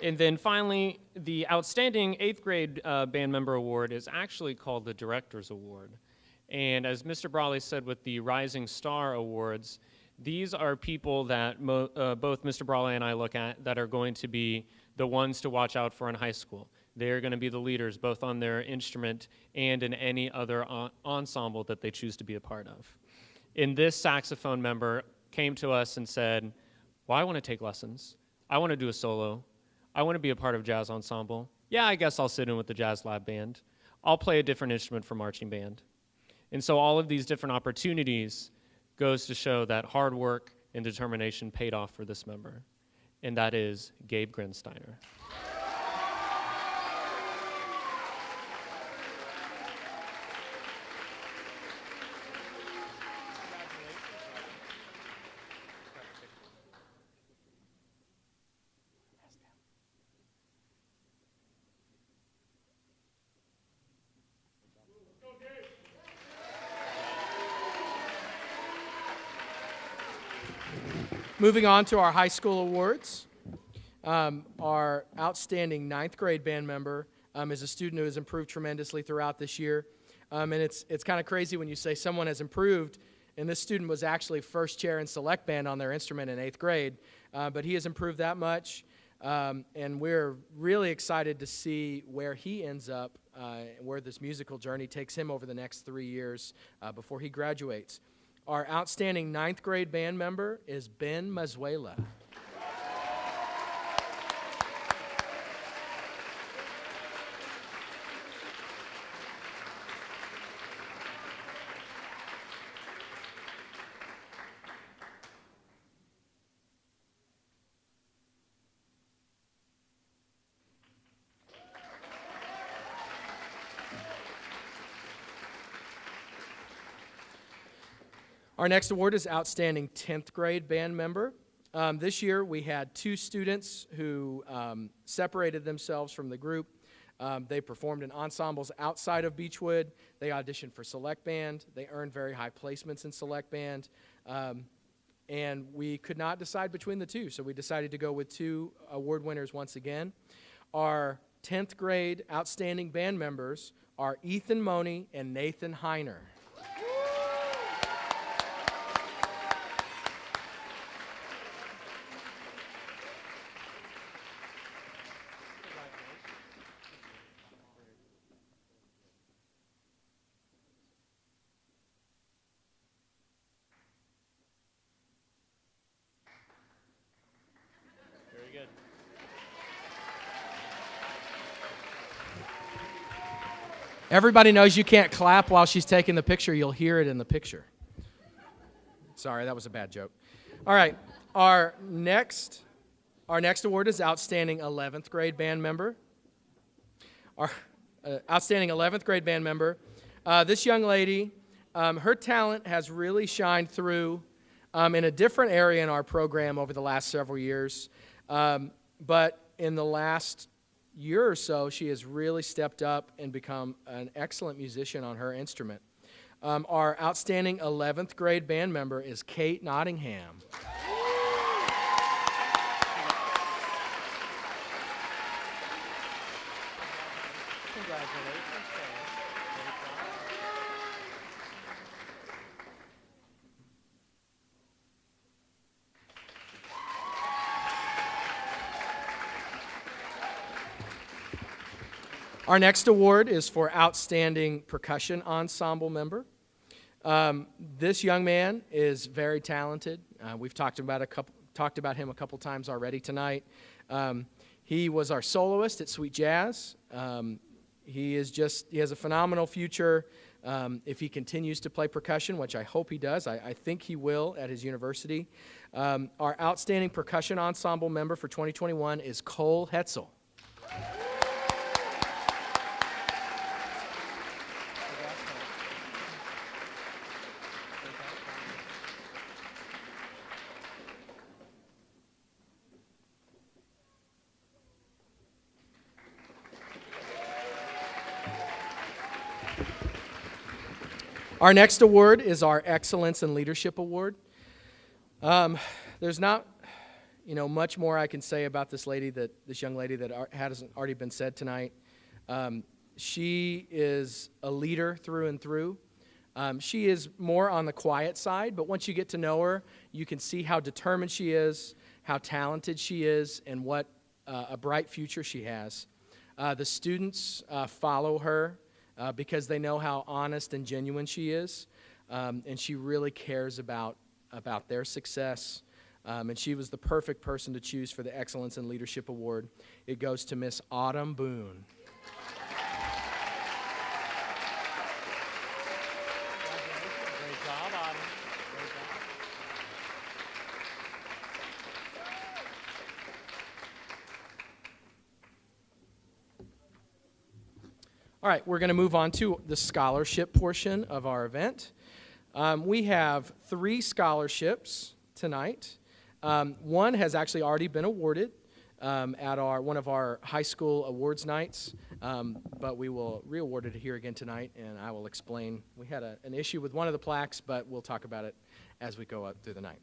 And then finally, the Outstanding 8th grade band member award is actually called the Director's Award. And as Mr. Brawley said with the Rising Star Awards, these are people that both Mr. Brawley and I look at that are going to be the ones to watch out for in high school. They're going to be the leaders both on their instrument and in any other ensemble that they choose to be a part of. And this saxophone member came to us and said, "Well, I want to take lessons. I want to do a solo. I want to be a part of jazz ensemble. Yeah, I guess I'll sit in with the jazz lab band. I'll play a different instrument for marching band." And so all of these different opportunities goes to show that hard work and determination paid off for this member. And that is Gabe Grinsteiner. Moving on to our high school awards. Our outstanding ninth grade band member is a student who has improved tremendously throughout this year. And it's kind of crazy when you say someone has improved, and this student was actually first chair in select band on their instrument in 8th grade. But he has improved that much, and we're really excited to see where he ends up, where this musical journey takes him over the next 3 years before he graduates. Our outstanding 9th grade band member is Ben Mazuela. Our next award is Outstanding 10th Grade Band Member. This year we had 2 students who separated themselves from the group. They performed in ensembles outside of Beechwood. They auditioned for Select Band. They earned very high placements in Select Band. And we could not decide between the 2, so we decided to go with 2 award winners once again. Our 10th grade Outstanding Band members are Ethan Money and Nathan Heiner. Everybody knows you can't clap while she's taking the picture. You'll hear it in the picture. Sorry, that was a bad joke. All right, our next award is Outstanding 11th Grade Band Member. Our Outstanding 11th Grade Band Member. This young lady, her talent has really shined through in a different area in our program over the last several years. But in the last year or so, she has really stepped up and become an excellent musician on her instrument. Our Outstanding 11th Grade Band Member is Kate Nottingham. Our next award is for Outstanding Percussion Ensemble Member. This young man is very talented. We've talked about him a couple times already tonight. He was our soloist at Sweet Jazz. He has a phenomenal future if he continues to play percussion, which I hope he does. I think he will at his university. Our Outstanding Percussion Ensemble Member for 2021 is Cole Hetzel. Our next award is our Excellence in Leadership Award. There's not, much more I can say about this young lady that hasn't already been said tonight. She is a leader through and through. She is more on the quiet side, but once you get to know her, you can see how determined she is, how talented she is, and what a bright future she has. The students follow her because they know how honest and genuine she is, and she really cares about their success. And she was the perfect person to choose for the Excellence in Leadership Award. It goes to Miss Autumn Boone. Great job, Autumn. Great job. All right, we're going to move on to the scholarship portion of our event. We have 3 scholarships tonight. One has actually already been awarded. at one of our high school awards nights, but we will re-award it here again tonight, and I will explain. We had an issue with one of the plaques, but we'll talk about it as we go up through the night.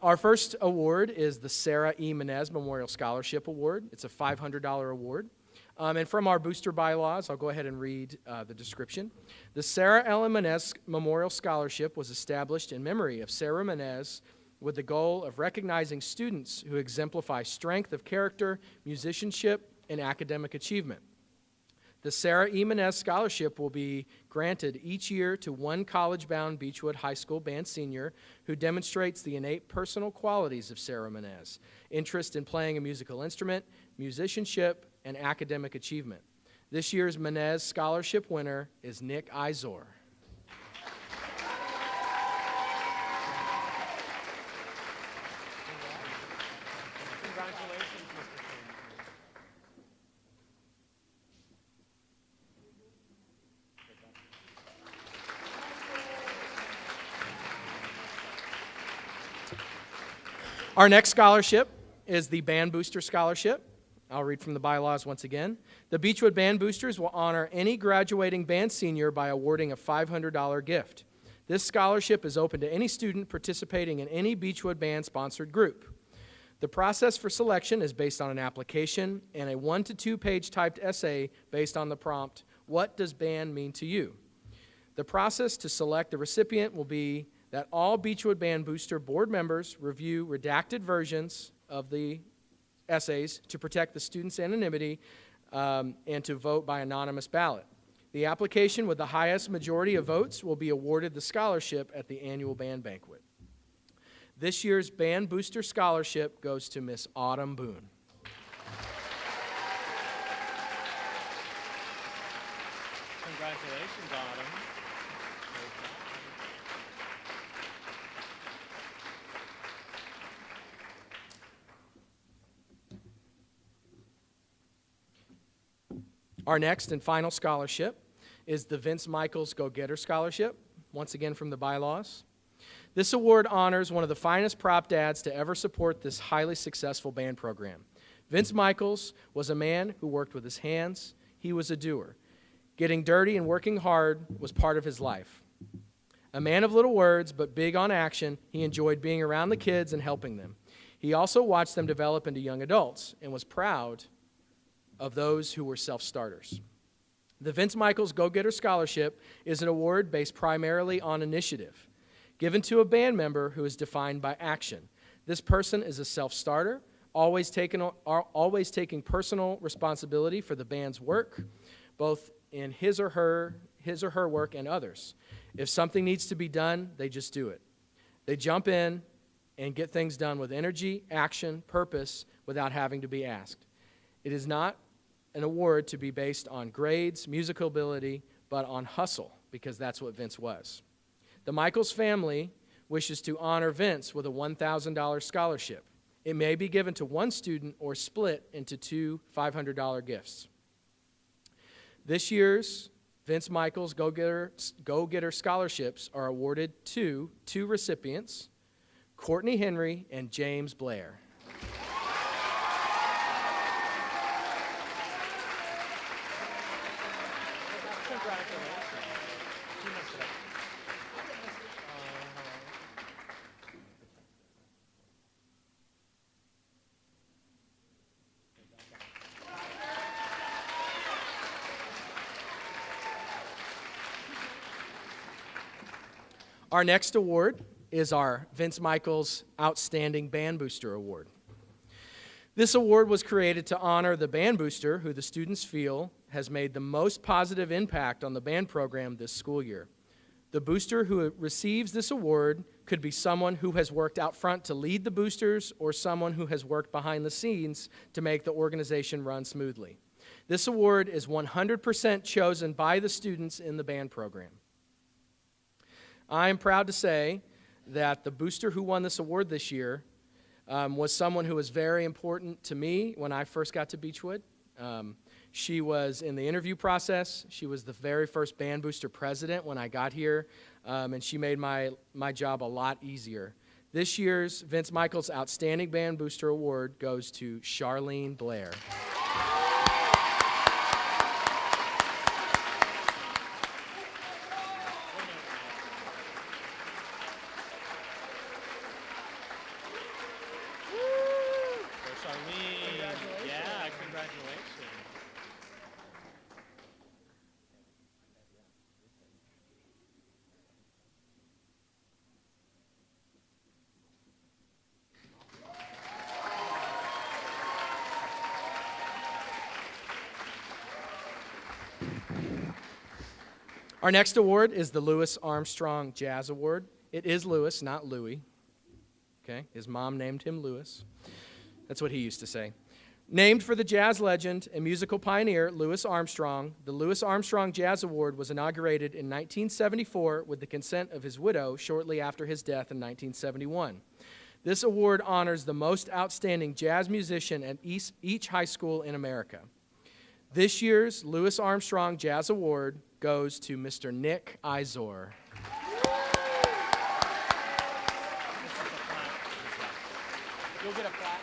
Our first award is the Sarah E. Menez Memorial Scholarship Award. It's a $500 award. And from our booster bylaws, I'll go ahead and read the description. The Sarah Ellen Menez Memorial Scholarship was established in memory of Sarah Menez with the goal of recognizing students who exemplify strength of character, musicianship, and academic achievement. The Sarah E. Menez Scholarship will be granted each year to one college-bound Beechwood High School band senior who demonstrates the innate personal qualities of Sarah Menez, interest in playing a musical instrument, musicianship, and academic achievement. This year's Menez Scholarship winner is Nick Izor. Our next scholarship is the Band Booster Scholarship. I'll read from the bylaws once again. The Beechwood Band Boosters will honor any graduating band senior by awarding a $500 gift. This scholarship is open to any student participating in any Beechwood band-sponsored group. The process for selection is based on an application and a 1 to 2 page typed essay based on the prompt, "What does band mean to you?" The process to select the recipient will be that all Beechwood Band Booster board members review redacted versions of the essays to protect the student's anonymity and to vote by anonymous ballot. The application with the highest majority of votes will be awarded the scholarship at the annual band banquet. This year's Band Booster Scholarship goes to Miss Autumn Boone. Congratulations, Autumn. Our next and final scholarship is the Vince Michaels Go-Getter Scholarship, once again from the bylaws. This award honors one of the finest prop dads to ever support this highly successful band program. Vince Michaels was a man who worked with his hands. He was a doer. Getting dirty and working hard was part of his life. A man of little words, but big on action, he enjoyed being around the kids and helping them. He also watched them develop into young adults and was proud of those who were self-starters. The Vince Michaels Go-Getter Scholarship is an award based primarily on initiative, given to a band member who is defined by action. This person is a self-starter, always taking personal responsibility for the band's work, both in his or her work and others. If something needs to be done, they just do it. They jump in and get things done with energy, action, purpose, without having to be asked. It is not an award to be based on grades, musical ability, but on hustle, because that's what Vince was. The Michaels family wishes to honor Vince with a $1,000 scholarship. It may be given to one student or split into two $500 gifts. This year's Vince Michaels Go-Getter Scholarships are awarded to two recipients, Courtney Henry and James Blair. Our next award is our Vince Michaels Outstanding Band Booster Award. This award was created to honor the band booster who the students feel has made the most positive impact on the band program this school year. The booster who receives this award could be someone who has worked out front to lead the boosters or someone who has worked behind the scenes to make the organization run smoothly. This award is 100% chosen by the students in the band program. I am proud to say that the booster who won this award this year was someone who was very important to me when I first got to Beechwood. She was in the interview process. She was the very first band booster president when I got here, and she made my job a lot easier. This year's Vince Michaels Outstanding Band Booster Award goes to Charlene Blair. Our next award is the Louis Armstrong Jazz Award. It is Louis, not Louis. Okay, his mom named him Louis. That's what he used to say. Named for the jazz legend and musical pioneer Louis Armstrong, the Louis Armstrong Jazz Award was inaugurated in 1974 with the consent of his widow shortly after his death in 1971. This award honors the most outstanding jazz musician at each high school in America. This year's Louis Armstrong Jazz Award goes to Mr. Nick Izor. You'll get a plaque.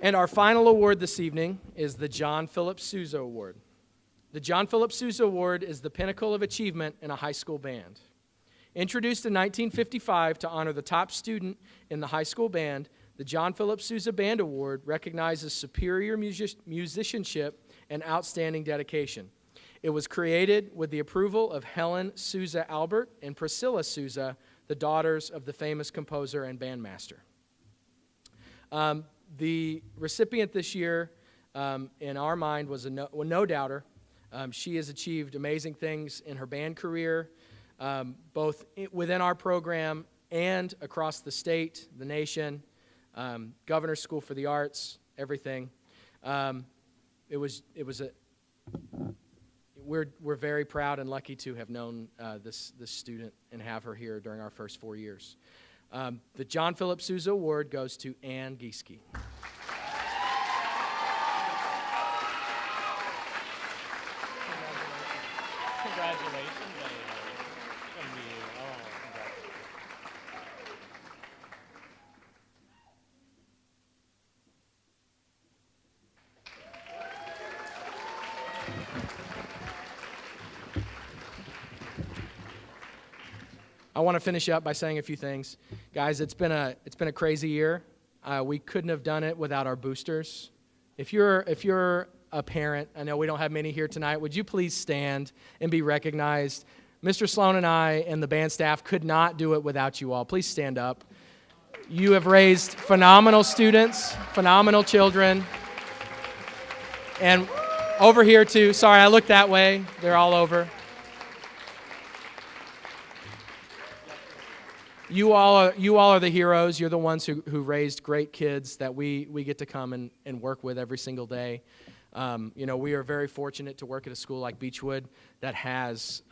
And our final award this evening is the John Philip Sousa Award. The John Philip Sousa Award is the pinnacle of achievement in a high school band. Introduced in 1955 to honor the top student in the high school band, the John Philip Sousa Band Award recognizes superior musicianship and outstanding dedication. It was created with the approval of Helen Sousa Albert and Priscilla Sousa, the daughters of the famous composer and bandmaster. The recipient this year, in our mind, was a no-doubter. She has achieved amazing things in her band career, both within our program and across the state, the nation, Governor's School for the Arts, everything. We're very proud and lucky to have known this student and have her here during our first 4 years. The John Philip Sousa Award goes to Ann Gieske. Congratulations, from you. Oh, congratulations. I want to finish up by saying a few things. Guys, it's been a crazy year. We couldn't have done it without our boosters. If you're a parent, I know we don't have many here tonight, would you please stand and be recognized? Mr. Sloan and I and the band staff could not do it without you all. Please stand up. You have raised phenomenal students, phenomenal children. And over here too, sorry, I looked that way. They're all over. You all are the heroes. You're the ones who raised great kids that we get to come and work with every single day. We are very fortunate to work at a school like Beechwood that has,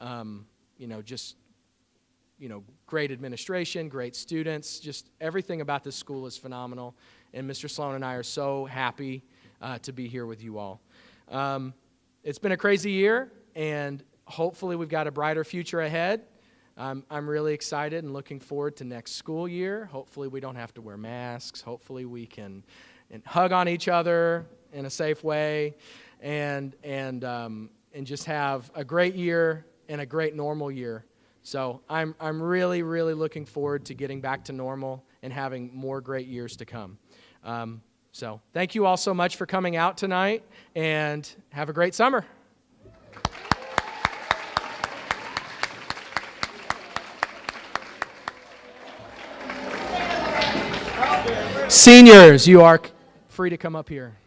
great administration, great students. Just everything about this school is phenomenal. And Mr. Sloan and I are so happy to be here with you all. It's been a crazy year, and hopefully we've got a brighter future ahead. I'm really excited and looking forward to next school year. Hopefully we don't have to wear masks. Hopefully we can hug on each other in a safe way and just have a great year and a great normal year. So I'm really, really looking forward to getting back to normal and having more great years to come. So thank you all so much for coming out tonight, and have a great summer. Seniors, you are free to come up here.